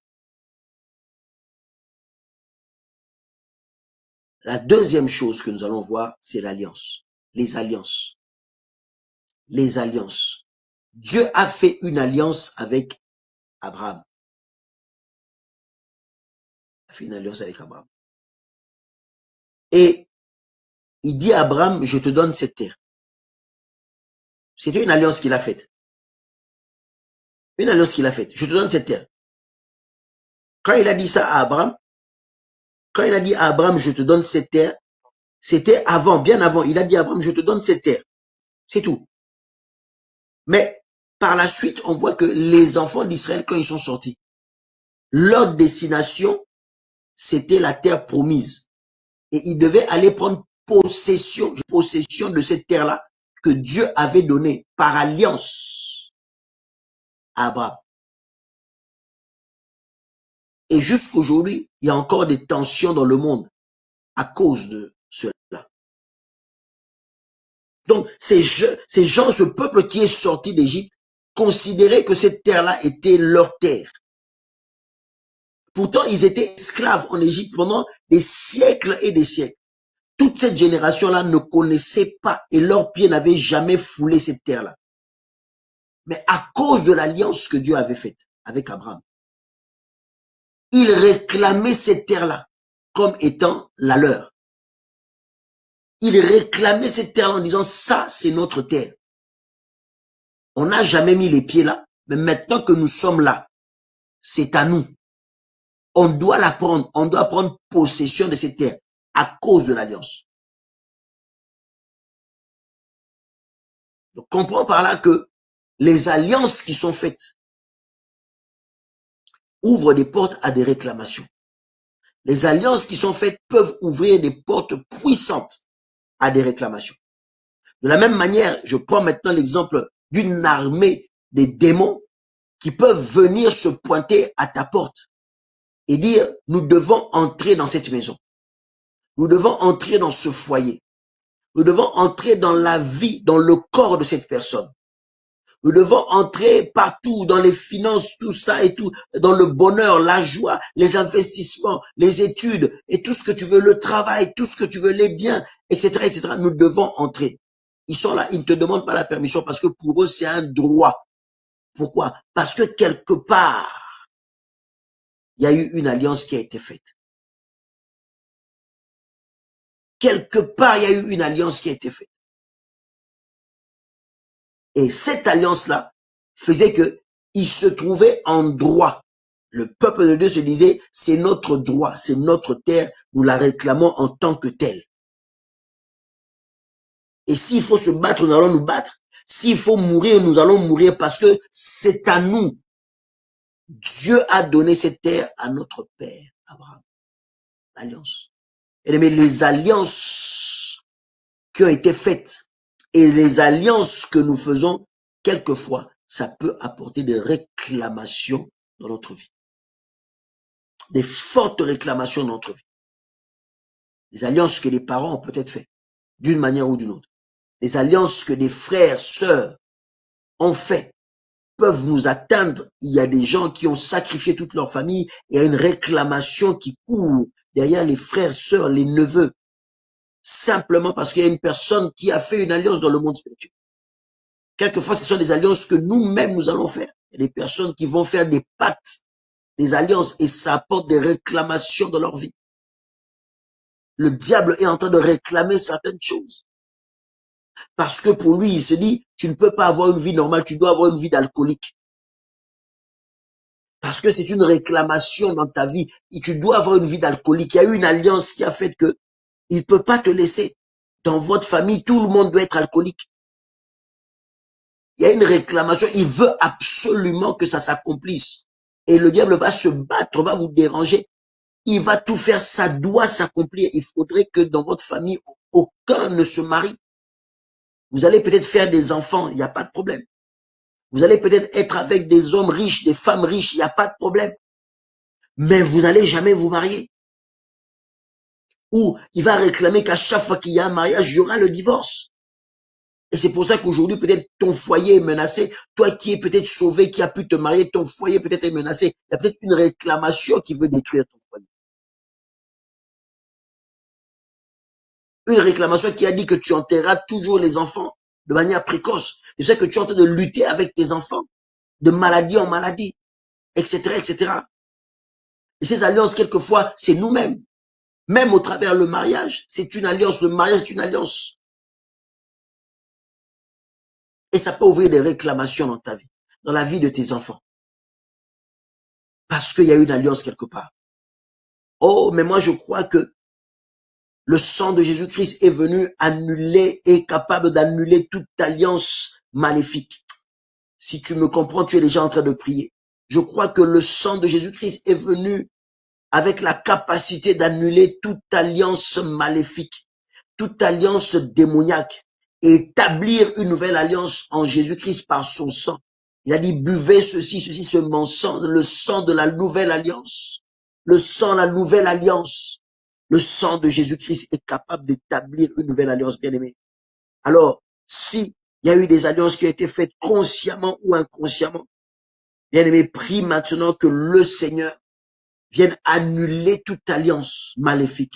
La deuxième chose que nous allons voir, c'est l'alliance. Les alliances. Les alliances. Dieu a fait une alliance avec Abraham. Il a fait une alliance avec Abraham. Et il dit à Abraham, je te donne cette terre. C'était une alliance qu'il a faite. Une alliance qu'il a faite. Je te donne cette terre. Quand il a dit ça à Abraham, quand il a dit à Abraham, je te donne cette terre, c'était avant, bien avant. Il a dit à Abraham, je te donne cette terre. C'est tout. Mais par la suite, on voit que les enfants d'Israël, quand ils sont sortis, leur destination, c'était la terre promise. Et ils devaient aller prendre possession de cette terre-là que Dieu avait donnée par alliance à Abraham. Et jusqu'aujourd'hui, il y a encore des tensions dans le monde à cause de cela. Donc, ces gens, ce peuple qui est sorti d'Égypte, considéraient que cette terre-là était leur terre. Pourtant, ils étaient esclaves en Égypte pendant des siècles et des siècles. Toute cette génération-là ne connaissait pas et leurs pieds n'avaient jamais foulé cette terre-là. Mais à cause de l'alliance que Dieu avait faite avec Abraham, ils réclamaient cette terre-là. comme étant la leur. Ils réclamaient cette terre en disant, ça, c'est notre terre. On n'a jamais mis les pieds là, mais maintenant que nous sommes là, c'est à nous. On doit la prendre, on doit prendre possession de cette terre à cause de l'alliance. Donc, comprends par là que les alliances qui sont faites ouvrent des portes à des réclamations. Les alliances qui sont faites peuvent ouvrir des portes puissantes à des réclamations. De la même manière, je prends maintenant l'exemple d'une armée des démons qui peuvent venir se pointer à ta porte et dire, nous devons entrer dans cette maison. Nous devons entrer dans ce foyer. Nous devons entrer dans la vie, dans le corps de cette personne. Nous devons entrer partout, dans les finances, tout ça et tout, dans le bonheur, la joie, les investissements, les études et tout ce que tu veux, le travail, tout ce que tu veux, les biens, etc., etc. Nous devons entrer. Ils sont là, ils ne te demandent pas la permission parce que pour eux, c'est un droit. Pourquoi? Parce que quelque part, il y a eu une alliance qui a été faite. Quelque part, il y a eu une alliance qui a été faite. Et cette alliance-là faisait que il se trouvait en droit. Le peuple de Dieu se disait, c'est notre droit, c'est notre terre, nous la réclamons en tant que telle. Et s'il faut se battre, nous allons nous battre. S'il faut mourir, nous allons mourir parce que c'est à nous. Dieu a donné cette terre à notre père, Abraham. L'alliance. Et les alliances qui ont été faites et les alliances que nous faisons, quelquefois, ça peut apporter des réclamations dans notre vie. Des fortes réclamations dans notre vie. Des alliances que les parents ont peut-être fait, d'une manière ou d'une autre. Les alliances que des frères, sœurs ont fait, peuvent nous atteindre. Il y a des gens qui ont sacrifié toute leur famille. Il y a une réclamation qui court derrière les frères, sœurs, les neveux. Simplement parce qu'il y a une personne qui a fait une alliance dans le monde spirituel. Quelquefois, ce sont des alliances que nous-mêmes, nous allons faire. Il y a des personnes qui vont faire des pactes, des alliances, et ça apporte des réclamations dans leur vie. Le diable est en train de réclamer certaines choses. Parce que pour lui, il se dit, tu ne peux pas avoir une vie normale, tu dois avoir une vie d'alcoolique. Parce que c'est une réclamation dans ta vie. Et tu dois avoir une vie d'alcoolique. Il y a eu une alliance qui a fait que il ne peut pas te laisser. Dans votre famille, tout le monde doit être alcoolique. Il y a une réclamation. Il veut absolument que ça s'accomplisse. Et le diable va se battre, va vous déranger. Il va tout faire, ça doit s'accomplir. Il faudrait que dans votre famille, aucun ne se marie. Vous allez peut-être faire des enfants, il n'y a pas de problème. Vous allez peut-être être avec des hommes riches, des femmes riches, il n'y a pas de problème. Mais vous n'allez jamais vous marier. Ou il va réclamer qu'à chaque fois qu'il y a un mariage, il y aura le divorce. Et c'est pour ça qu'aujourd'hui, peut-être ton foyer est menacé. Toi qui es peut-être sauvé, qui a pu te marier, ton foyer peut-être est menacé. Il y a peut-être une réclamation qui veut détruire ton foyer. Une réclamation qui a dit que tu enterreras toujours les enfants de manière précoce. C'est ça que tu es en train de lutter avec tes enfants, de maladie en maladie, etc., etc. Et ces alliances, quelquefois, c'est nous-mêmes. Même au travers le mariage, c'est une alliance. Le mariage est une alliance. Et ça peut ouvrir des réclamations dans ta vie, dans la vie de tes enfants. Parce qu'il y a une alliance quelque part. Oh, mais moi je crois que le sang de Jésus-Christ est venu annuler, est capable d'annuler toute alliance maléfique. Si tu me comprends, tu es déjà en train de prier. Je crois que le sang de Jésus-Christ est venu avec la capacité d'annuler toute alliance maléfique, toute alliance démoniaque, et établir une nouvelle alliance en Jésus-Christ par son sang. Il a dit, buvez ceci, ce mensonge, le sang de la nouvelle alliance, le sang de la nouvelle alliance. Le sang de Jésus-Christ est capable d'établir une nouvelle alliance, bien-aimée. Alors, si il y a eu des alliances qui ont été faites consciemment ou inconsciemment, bien-aimé, prie maintenant que le Seigneur vienne annuler toute alliance maléfique.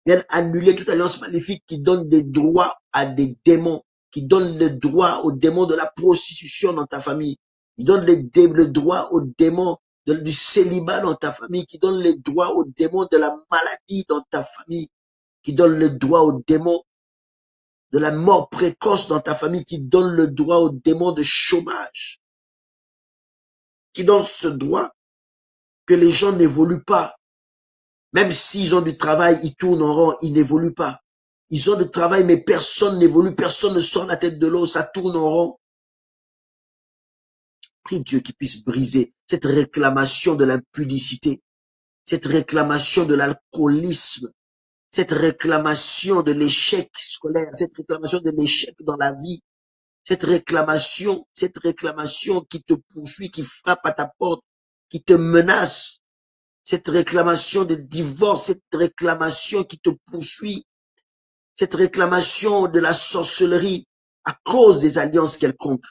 Vienne annuler toute alliance maléfique qui donne des droits à des démons, qui donne le droit aux démons de la prostitution dans ta famille. Il donne le droit aux démons du célibat dans ta famille, qui donne le droit aux démons de la maladie dans ta famille, qui donne le droit aux démons de la mort précoce dans ta famille, qui donne le droit aux démons de chômage, qui donne ce droit que les gens n'évoluent pas. Même s'ils ont du travail, ils tournent en rond, ils n'évoluent pas. Ils ont du travail, mais personne n'évolue, personne ne sort la tête de l'eau, ça tourne en rond. Prie Dieu qui puisse briser cette réclamation de l'impudicité, cette réclamation de l'alcoolisme, cette réclamation de l'échec scolaire, cette réclamation de l'échec dans la vie, cette réclamation qui te poursuit, qui frappe à ta porte, qui te menace, cette réclamation de divorce, cette réclamation qui te poursuit, cette réclamation de la sorcellerie à cause des alliances quelconques,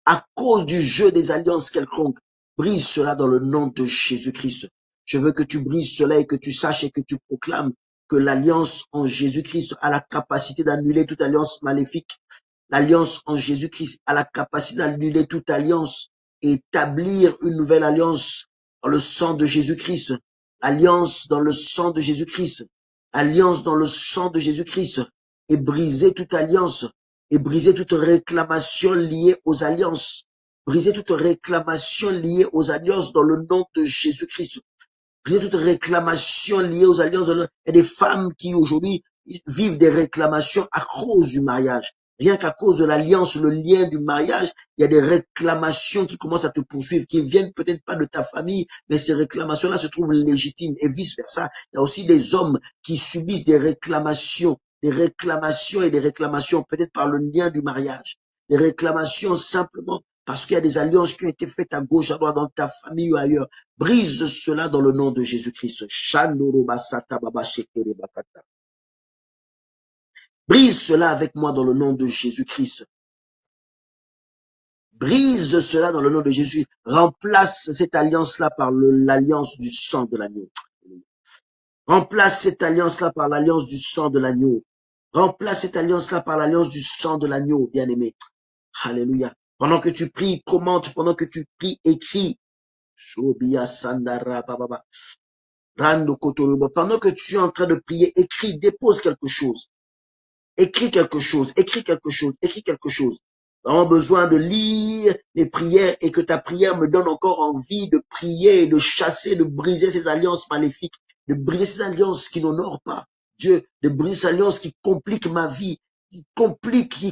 à cause du jeu des alliances quelconques. Brise cela dans le nom de Jésus-Christ. Je veux que tu brises cela et que tu saches et que tu proclames que l'alliance en Jésus-Christ a la capacité d'annuler toute alliance maléfique. L'alliance en Jésus-Christ a la capacité d'annuler toute alliance et établir une nouvelle alliance dans le sang de Jésus-Christ. Alliance dans le sang de Jésus-Christ. Alliance dans le sang de Jésus-Christ. Et briser toute alliance. Et briser toute réclamation liée aux alliances. Briser toute réclamation liée aux alliances dans le nom de Jésus-Christ. Briser toute réclamation liée aux alliances. Il y a des femmes qui aujourd'hui vivent des réclamations à cause du mariage. Rien qu'à cause de l'alliance, le lien du mariage, il y a des réclamations qui commencent à te poursuivre, qui viennent peut-être pas de ta famille, mais ces réclamations-là se trouvent légitimes et vice-versa. Il y a aussi des hommes qui subissent des réclamations et des réclamations, peut-être par le lien du mariage. Des réclamations simplement parce qu'il y a des alliances qui ont été faites à gauche, à droite, dans ta famille ou ailleurs. Brise cela dans le nom de Jésus-Christ. Brise cela avec moi dans le nom de Jésus-Christ. Brise cela dans le nom de Jésus. Remplace cette alliance-là par l'alliance du sang de l'agneau. Remplace cette alliance-là par l'alliance du sang de l'agneau. Remplace cette alliance-là par l'alliance du sang de l'agneau, bien-aimé. Alléluia. Pendant que tu pries, commente. Pendant que tu pries, écris. Pendant que tu es en train de prier, écris, dépose quelque chose. Écris quelque chose, écris quelque chose, écris quelque chose. Nous avons besoin de lire les prières et que ta prière me donne encore envie de prier, de chasser, de briser ces alliances maléfiques, de briser ces alliances qui n'honorent pas Dieu, de briser ces alliances qui compliquent ma vie, qui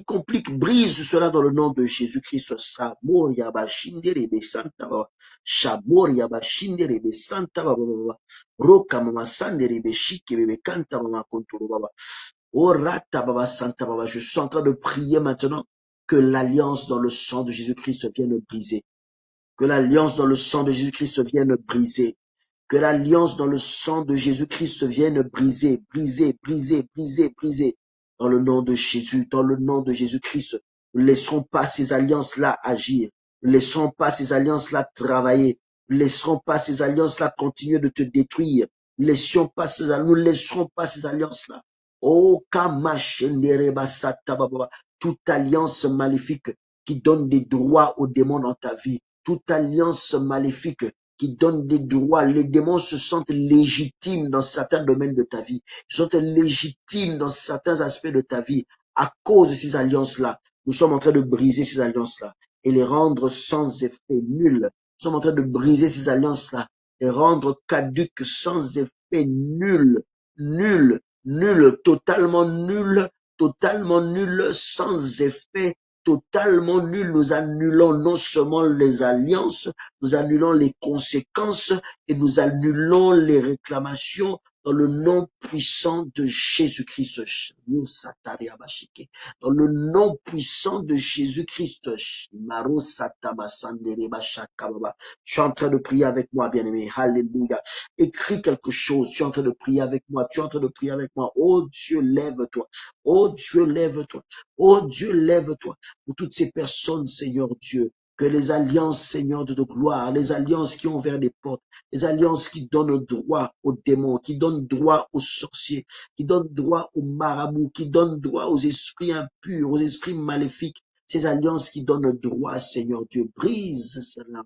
compliquent, brise cela dans le nom de Jésus-Christ. Sabor yabashindere santa baba. Shabor yabashindere santa baba. Roka mama sandere shike bebe kanta mama kontoro baba. Oh, Rata Baba Santa Baba, je suis en train de prier maintenant que l'alliance dans le sang de Jésus-Christ vienne briser. Que l'alliance dans le sang de Jésus-Christ vienne briser. Que l'alliance dans le sang de Jésus-Christ vienne briser, briser, briser, briser, briser. Dans le nom de Jésus, dans le nom de Jésus-Christ, ne laisserons pas ces alliances-là agir. Ne laisserons pas ces alliances-là travailler. Ne laisserons pas ces alliances-là continuer de te détruire. Nous ne laisserons pas ces alliances-là. Oh, toute alliance maléfique qui donne des droits aux démons dans ta vie, toute alliance maléfique qui donne des droits, les démons se sentent légitimes dans certains domaines de ta vie, ils sont légitimes dans certains aspects de ta vie à cause de ces alliances-là. Nous sommes en train de briser ces alliances-là et les rendre sans effet nul. Nous sommes en train de briser ces alliances-là, les rendre caduques sans effet nul, nul, nul, totalement nul, sans effet, totalement nul. Nous annulons non seulement les alliances, nous annulons les conséquences et nous annulons les réclamations dans le nom puissant de Jésus-Christ. Dans le nom puissant de Jésus-Christ. Tu es en train de prier avec moi, bien-aimé. Alléluia. Écris quelque chose. Tu es en train de prier avec moi. Tu es en train de prier avec moi. Oh Dieu, lève-toi. Oh Dieu, lève-toi. Oh Dieu, lève-toi. Pour toutes ces personnes, Seigneur Dieu, que les alliances, Seigneur de gloire, les alliances qui ont ouvert des portes, les alliances qui donnent droit aux démons, qui donnent droit aux sorciers, qui donnent droit aux marabouts, qui donnent droit aux esprits impurs, aux esprits maléfiques, ces alliances qui donnent droit, Seigneur Dieu, brise cela.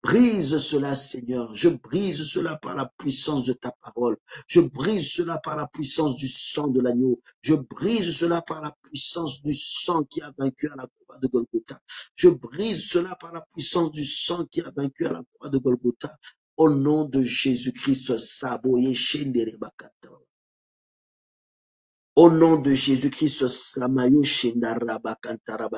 Brise cela, Seigneur. Je brise cela par la puissance de ta parole. Je brise cela par la puissance du sang de l'agneau. Je brise cela par la puissance du sang qui a vaincu à la croix de Golgotha. Je brise cela par la puissance du sang qui a vaincu à la croix de Golgotha. Au nom de Jésus-Christ, Saboye Shenderebakata. Au nom de Jésus-Christ, Samayo Shendarabakanta.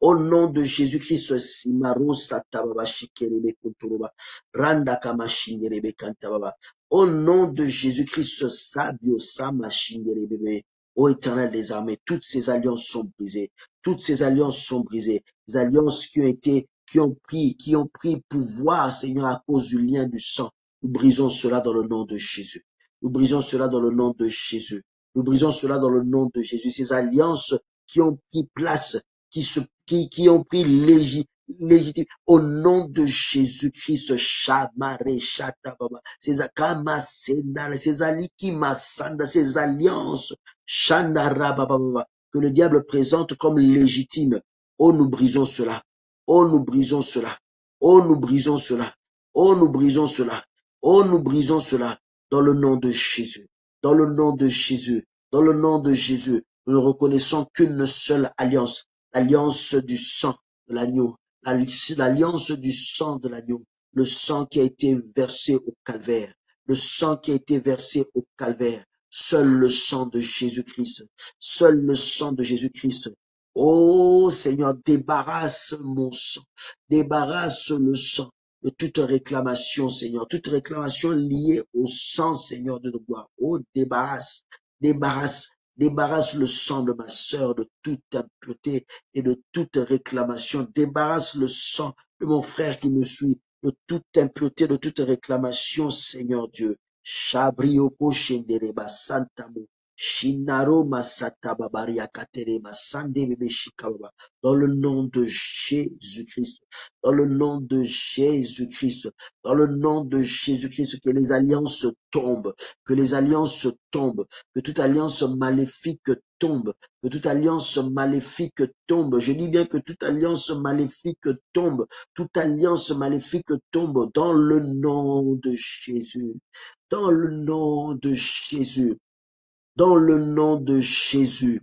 Au nom de Jésus-Christ, Simaro Satababashikerebe Kunturuba, Randa Kamashingerebe Kantababa. Au nom de Jésus-Christ, Sabio Samashingerebe. Ô Éternel des armées, toutes ces alliances sont brisées. Toutes ces alliances sont brisées. Les alliances qui ont pris pouvoir, Seigneur, à cause du lien du sang. Nous brisons cela dans le nom de Jésus. Nous brisons cela dans le nom de Jésus. Nous brisons cela dans le nom de Jésus. Ces alliances qui ont pris place, qui ont pris légitime au nom de Jésus-Christ, Shamare, Shatababa, ces Akama Sendal, ces Alikima Sanda, ces alliances, Shandarababa, que le diable présente comme légitime. Oh, nous brisons cela. Oh, nous brisons cela. Oh, nous brisons cela. Oh, nous brisons cela. Oh, nous brisons cela dans le nom de Jésus. Dans le nom de Jésus. Dans le nom de Jésus. Nous ne reconnaissons qu'une seule alliance. L'alliance du sang de l'agneau. L'alliance du sang de l'agneau. Le sang qui a été versé au calvaire. Le sang qui a été versé au calvaire. Seul le sang de Jésus-Christ. Seul le sang de Jésus-Christ. Oh Seigneur, débarrasse mon sang. Débarrasse le sang de toute réclamation, Seigneur. Toute réclamation liée au sang, Seigneur de nos gloires. Oh, débarrasse, débarrasse, débarrasse le sang de ma sœur de toute impureté et de toute réclamation. Débarrasse le sang de mon frère qui me suit de toute impureté, de toute réclamation, Seigneur Dieu. Shabrioko Shendereba Santamo. Shinaro Masata Babaria Katerema Sande Bebe Shikababa. Dans le nom de Jésus-Christ. Dans le nom de Jésus-Christ. Dans le nom de Jésus-Christ. Que les alliances tombent. Que les alliances tombent. Que toute alliance maléfique tombe. Que toute alliance maléfique tombe. Je dis bien que toute alliance maléfique tombe. Toute alliance maléfique tombe dans le nom de Jésus. Dans le nom de Jésus. Dans le nom de Jésus.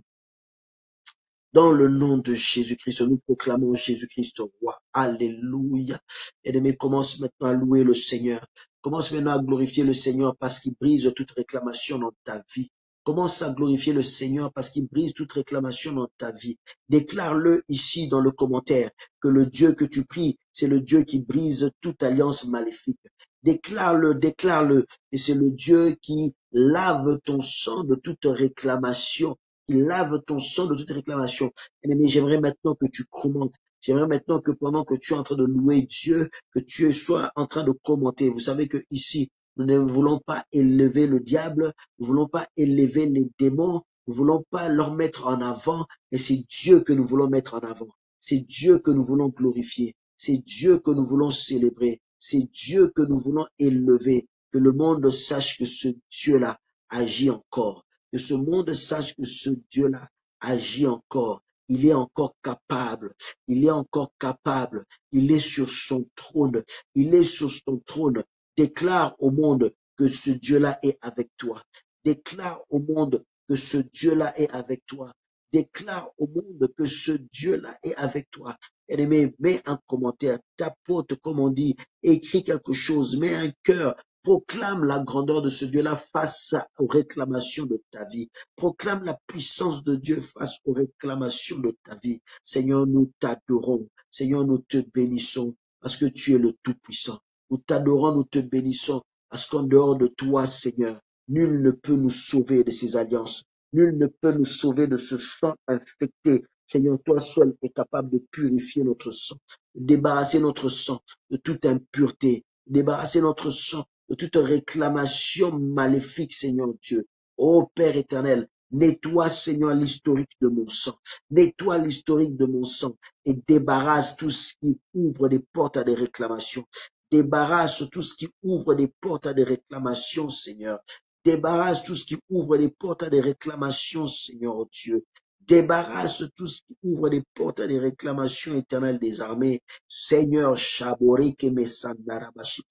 Dans le nom de Jésus-Christ, nous proclamons Jésus-Christ roi. Alléluia. Bien-aimé, commence maintenant à louer le Seigneur. Commence maintenant à glorifier le Seigneur parce qu'il brise toute réclamation dans ta vie. Commence à glorifier le Seigneur parce qu'il brise toute réclamation dans ta vie. Déclare-le ici dans le commentaire que le Dieu que tu pries, c'est le Dieu qui brise toute alliance maléfique. Déclare-le, déclare-le. Et c'est le Dieu qui lave ton sang de toute réclamation. Il lave ton sang de toute réclamation. Mais j'aimerais maintenant que tu commentes. J'aimerais maintenant que pendant que tu es en train de louer Dieu, que tu sois en train de commenter. Vous savez que ici, nous ne voulons pas élever le diable, nous ne voulons pas élever les démons, nous ne voulons pas leur mettre en avant, mais c'est Dieu que nous voulons mettre en avant. C'est Dieu que nous voulons glorifier. C'est Dieu que nous voulons célébrer. C'est Dieu que nous voulons élever. Que le monde sache que ce Dieu-là agit encore. Que ce monde sache que ce Dieu-là agit encore. Il est encore capable. Il est encore capable. Il est sur son trône. Il est sur son trône. Déclare au monde que ce Dieu-là est avec toi. Déclare au monde que ce Dieu-là est avec toi. Déclare au monde que ce Dieu-là est avec toi. Bien-aimé, mets un commentaire, tapote, comme on dit, écris quelque chose, mets un cœur. Proclame la grandeur de ce Dieu-là face aux réclamations de ta vie. Proclame la puissance de Dieu face aux réclamations de ta vie. Seigneur, nous t'adorons. Seigneur, nous te bénissons parce que tu es le Tout-Puissant. Nous t'adorons, nous te bénissons parce qu'en dehors de toi, Seigneur, nul ne peut nous sauver de ces alliances. Nul ne peut nous sauver de ce sang infecté. Seigneur, toi seul es capable de purifier notre sang, de débarrasser notre sang de toute impureté, débarrasser notre sang de toute réclamation maléfique, Seigneur Dieu. Ô Père éternel, nettoie, Seigneur, l'historique de mon sang. Nettoie l'historique de mon sang et débarrasse tout ce qui ouvre des portes à des réclamations. Débarrasse tout ce qui ouvre des portes à des réclamations, Seigneur. Débarrasse tout ce qui ouvre des portes à des réclamations, Seigneur Dieu. Débarrasse tout ce qui ouvre des portes à des réclamations éternelles des armées. Seigneur, Shaboreke Mesandarabashi.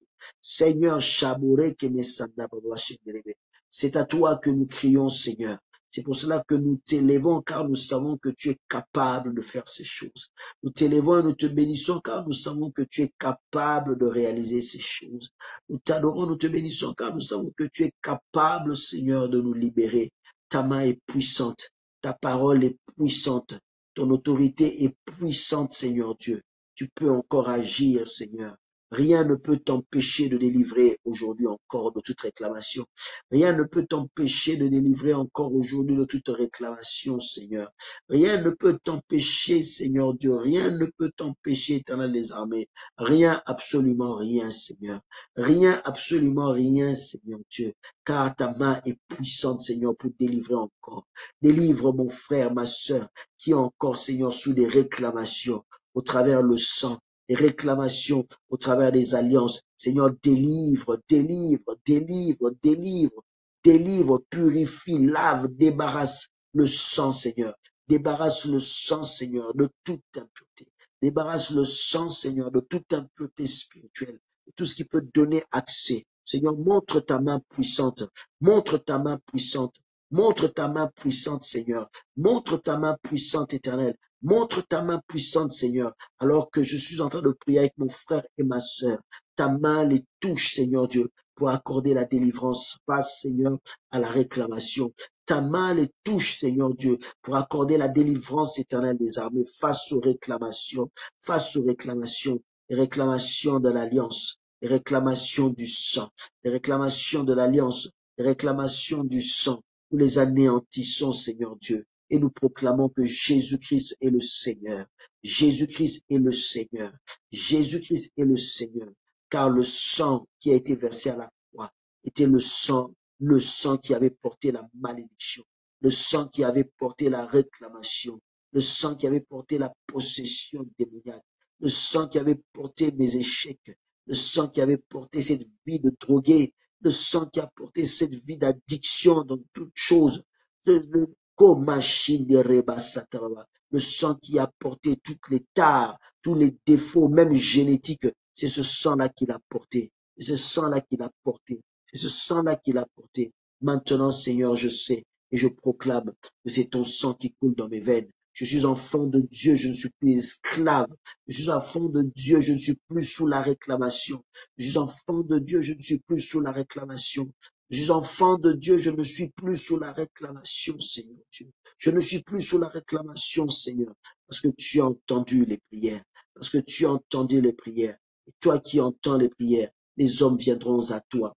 Seigneur, Shaboreke Mesandarabashi. C'est à toi que nous crions, Seigneur. C'est pour cela que nous t'élèvons, car nous savons que tu es capable de faire ces choses. Nous t'élèvons et nous te bénissons, car nous savons que tu es capable de réaliser ces choses. Nous t'adorons, nous te bénissons, car nous savons que tu es capable, Seigneur, de nous libérer. Ta main est puissante, ta parole est puissante, ton autorité est puissante, Seigneur Dieu. Tu peux encore agir, Seigneur. Rien ne peut t'empêcher de délivrer aujourd'hui encore de toute réclamation. Rien ne peut t'empêcher de délivrer encore aujourd'hui de toute réclamation, Seigneur. Rien ne peut t'empêcher, Seigneur Dieu. Rien ne peut t'empêcher, Éternel des armées. Rien, absolument rien, Seigneur. Rien, absolument rien, Seigneur Dieu. Car ta main est puissante, Seigneur, pour délivrer encore. Délivre mon frère, ma sœur, qui est encore, Seigneur, sous des réclamations au travers le sang. Des réclamations au travers des alliances. Seigneur, délivre, délivre, délivre, délivre, délivre, purifie, lave, débarrasse le sang, Seigneur. Débarrasse le sang, Seigneur, de toute impureté. Débarrasse le sang, Seigneur, de toute impureté spirituelle, de tout ce qui peut donner accès. Seigneur, montre ta main puissante, montre ta main puissante, montre ta main puissante, Seigneur. Montre ta main puissante, éternelle. Montre ta main puissante, Seigneur, alors que je suis en train de prier avec mon frère et ma sœur. Ta main les touche, Seigneur Dieu, pour accorder la délivrance face, Seigneur, à la réclamation. Ta main les touche, Seigneur Dieu, pour accorder la délivrance éternelle des armées face aux réclamations, les réclamations de l'alliance, les réclamations du sang, les réclamations de l'alliance, les réclamations du sang. Nous les anéantissons, Seigneur Dieu. Et nous proclamons que Jésus-Christ est le Seigneur. Jésus-Christ est le Seigneur. Jésus-Christ est le Seigneur. Car le sang qui a été versé à la croix était le sang qui avait porté la malédiction, le sang qui avait porté la réclamation, le sang qui avait porté la possession démoniaque, le sang qui avait porté mes échecs, le sang qui avait porté cette vie de drogué, le sang qui a porté cette vie d'addiction dans toutes choses, le sang qui a porté toutes les tares, tous les défauts, même génétiques, c'est ce sang-là qu'il a porté. C'est ce sang-là qu'il a porté. C'est ce sang-là qu'il a porté. Maintenant, Seigneur, je sais et je proclame que c'est ton sang qui coule dans mes veines. Je suis enfant de Dieu, je ne suis plus esclave. Je suis enfant de Dieu, je ne suis plus sous la réclamation. Je suis enfant de Dieu, je ne suis plus sous la réclamation. Je suis enfant de Dieu, je ne suis plus sous la réclamation, Seigneur Dieu. Je ne suis plus sous la réclamation, Seigneur, parce que tu as entendu les prières, parce que tu as entendu les prières. Et toi qui entends les prières, les hommes viendront à toi.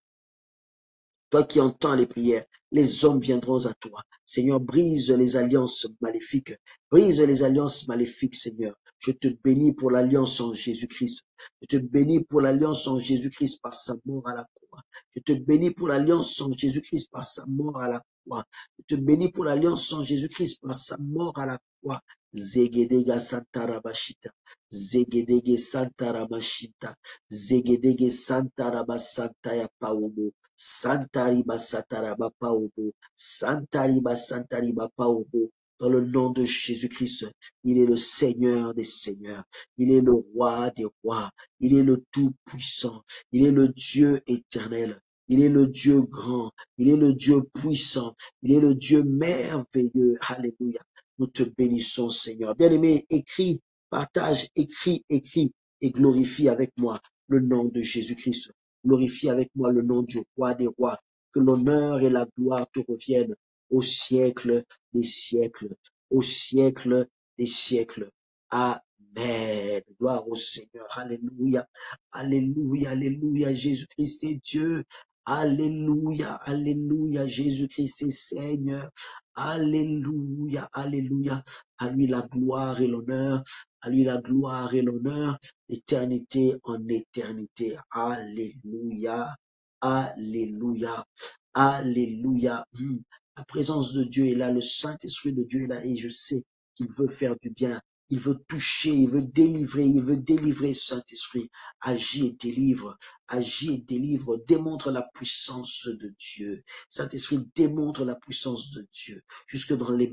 Toi qui entends les prières, les hommes viendront à toi. Seigneur, brise les alliances maléfiques. Brise les alliances maléfiques, Seigneur. Je te bénis pour l'alliance en Jésus-Christ. Je te bénis pour l'alliance en Jésus-Christ par sa mort à la croix. Je te bénis pour l'alliance en Jésus-Christ par sa mort à la croix. Je te bénis pour l'alliance en Jésus-Christ par sa mort à la croix. Zegedega Santarabashita. Zegedege Santarabashita. Zegedege Santarabasantaya Paobo. Santariba Sataraba Paobo, Santariba Santariba Paobo, dans le nom de Jésus-Christ. Il est le Seigneur des Seigneurs, il est le Roi des Rois, il est le Tout-Puissant, il est le Dieu éternel, il est le Dieu grand, il est le Dieu puissant, il est le Dieu merveilleux. Alléluia. Nous te bénissons, Seigneur. Bien-aimé, écris, partage, écris et glorifie avec moi le nom de Jésus-Christ. Glorifie avec moi le nom du roi des rois. Que l'honneur et la gloire te reviennent au siècle des siècles, au siècle des siècles. Amen. Gloire au Seigneur. Alléluia. Alléluia. Alléluia. Jésus-Christ est Dieu. Alléluia. Alléluia. Jésus-Christ est Seigneur. Alléluia. Alléluia. À lui la gloire et l'honneur. À lui la gloire et l'honneur. Éternité en éternité. Alléluia. Alléluia. Alléluia. La présence de Dieu est là, le Saint-Esprit de Dieu est là et je sais qu'il veut faire du bien. Il veut toucher, il veut délivrer, Saint-Esprit. Agis et délivre, démontre la puissance de Dieu. Saint-Esprit, démontre la puissance de Dieu, jusque dans les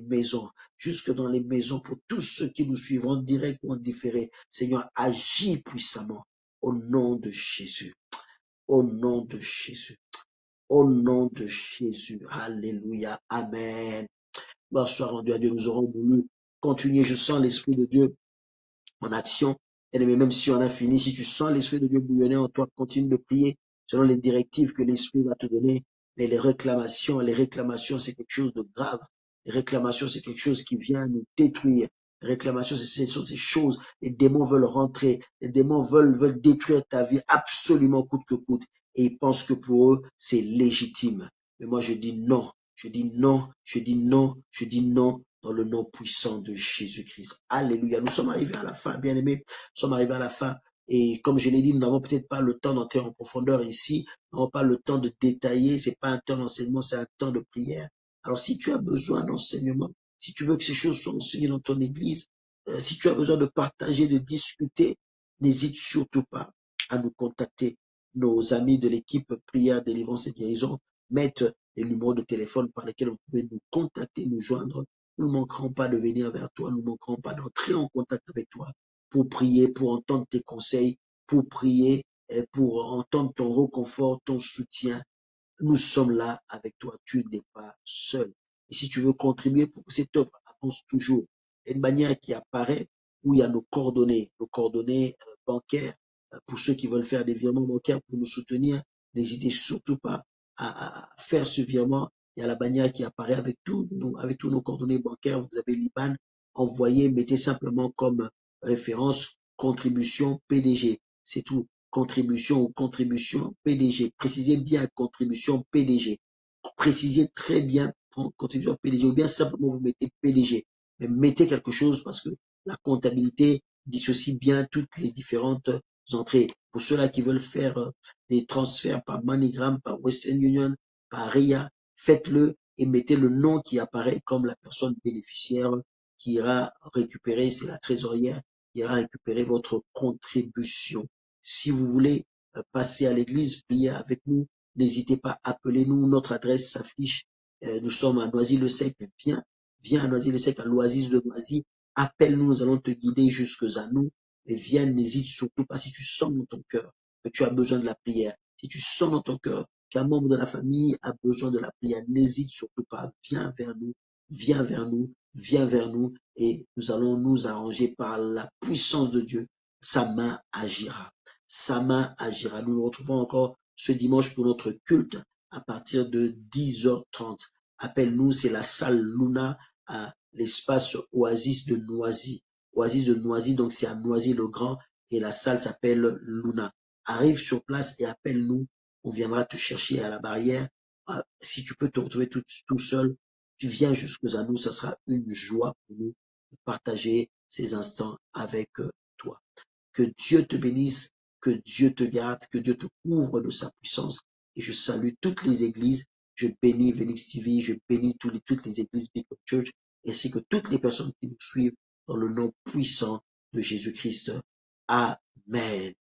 maisons, pour tous ceux qui nous suivront en direct ou en différé. Seigneur, agis puissamment, au nom de Jésus, au nom de Jésus, au nom de Jésus. Alléluia, amen. Gloire soit rendue à Dieu, nous aurons voulu continuer. Je sens l'Esprit de Dieu en action. Et même si on a fini, si tu sens l'Esprit de Dieu bouillonner en toi, continue de prier selon les directives que l'Esprit va te donner. Mais les réclamations, c'est quelque chose de grave. Les réclamations, c'est quelque chose qui vient nous détruire. Les réclamations, ce sont ces choses. Les démons veulent rentrer. Les démons veulent détruire ta vie absolument coûte que coûte. Et ils pensent que pour eux, c'est légitime. Mais moi, je dis non. Je dis non. Je dis non. Je dis non. Dans le nom puissant de Jésus-Christ. Alléluia. Nous sommes arrivés à la fin, bien-aimés. Nous sommes arrivés à la fin. Et comme je l'ai dit, nous n'avons peut-être pas le temps d'entrer en profondeur ici. Nous n'avons pas le temps de détailler. C'est pas un temps d'enseignement, c'est un temps de prière. Alors, si tu as besoin d'enseignement, si tu veux que ces choses soient enseignées dans ton église, si tu as besoin de partager, de discuter, n'hésite surtout pas à nous contacter. Nos amis de l'équipe Prière, Délivrance et Guérison mettent les numéros de téléphone par lesquels vous pouvez nous contacter, nous joindre. Nous ne manquerons pas de venir vers toi, nous ne manquerons pas d'entrer en contact avec toi pour prier, pour entendre tes conseils, pour prier, et pour entendre ton réconfort, ton soutien. Nous sommes là avec toi, tu n'es pas seul. Et si tu veux contribuer pour que cette œuvre avance toujours, il y a une manière qui apparaît où il y a nos coordonnées bancaires, pour ceux qui veulent faire des virements bancaires pour nous soutenir. N'hésitez surtout pas à faire ce virement. Il y a la bannière qui apparaît avec tous nos coordonnées bancaires. Vous avez l'IBAN, envoyez, mettez simplement comme référence contribution PDG. C'est tout. Contribution ou contribution PDG. Précisez bien contribution PDG. Précisez très bien contribution PDG ou bien simplement vous mettez PDG. Mais mettez quelque chose parce que la comptabilité dissocie bien toutes les différentes entrées. Pour ceux-là qui veulent faire des transferts par MoneyGram, par Western Union, par RIA, faites-le et mettez le nom qui apparaît comme la personne bénéficiaire qui ira récupérer, c'est la trésorière, qui ira récupérer votre contribution. Si vous voulez passer à l'église, prier avec nous, n'hésitez pas, appelez-nous, notre adresse s'affiche. Nous sommes à Noisy-le-Sec. Viens à Noisy-le-Sec, à l'Oasis de Noisy. Appelle-nous, nous allons te guider jusque à nous. Et viens, n'hésite surtout pas si tu sens dans ton cœur que tu as besoin de la prière. Si tu sens dans ton cœur qu'un membre de la famille a besoin de la prière, n'hésite surtout pas. Viens vers nous, viens vers nous, viens vers nous et nous allons nous arranger par la puissance de Dieu. Sa main agira. Sa main agira. Nous nous retrouvons encore ce dimanche pour notre culte à partir de 10h30. Appelle-nous, c'est la salle Luna à l'espace Oasis de Noisy. Oasis de Noisy, donc c'est à Noisy-le-Grand et la salle s'appelle Luna. Arrive sur place et appelle-nous. On viendra te chercher à la barrière. Si tu peux te retrouver tout seul, tu viens jusque à nous. Ça sera une joie pour nous de partager ces instants avec toi. Que Dieu te bénisse, que Dieu te garde, que Dieu te couvre de sa puissance. Et je salue toutes les églises. Je bénis Venix TV, je bénis toutes les églises Big Up Church, ainsi que toutes les personnes qui nous suivent dans le nom puissant de Jésus-Christ. Amen.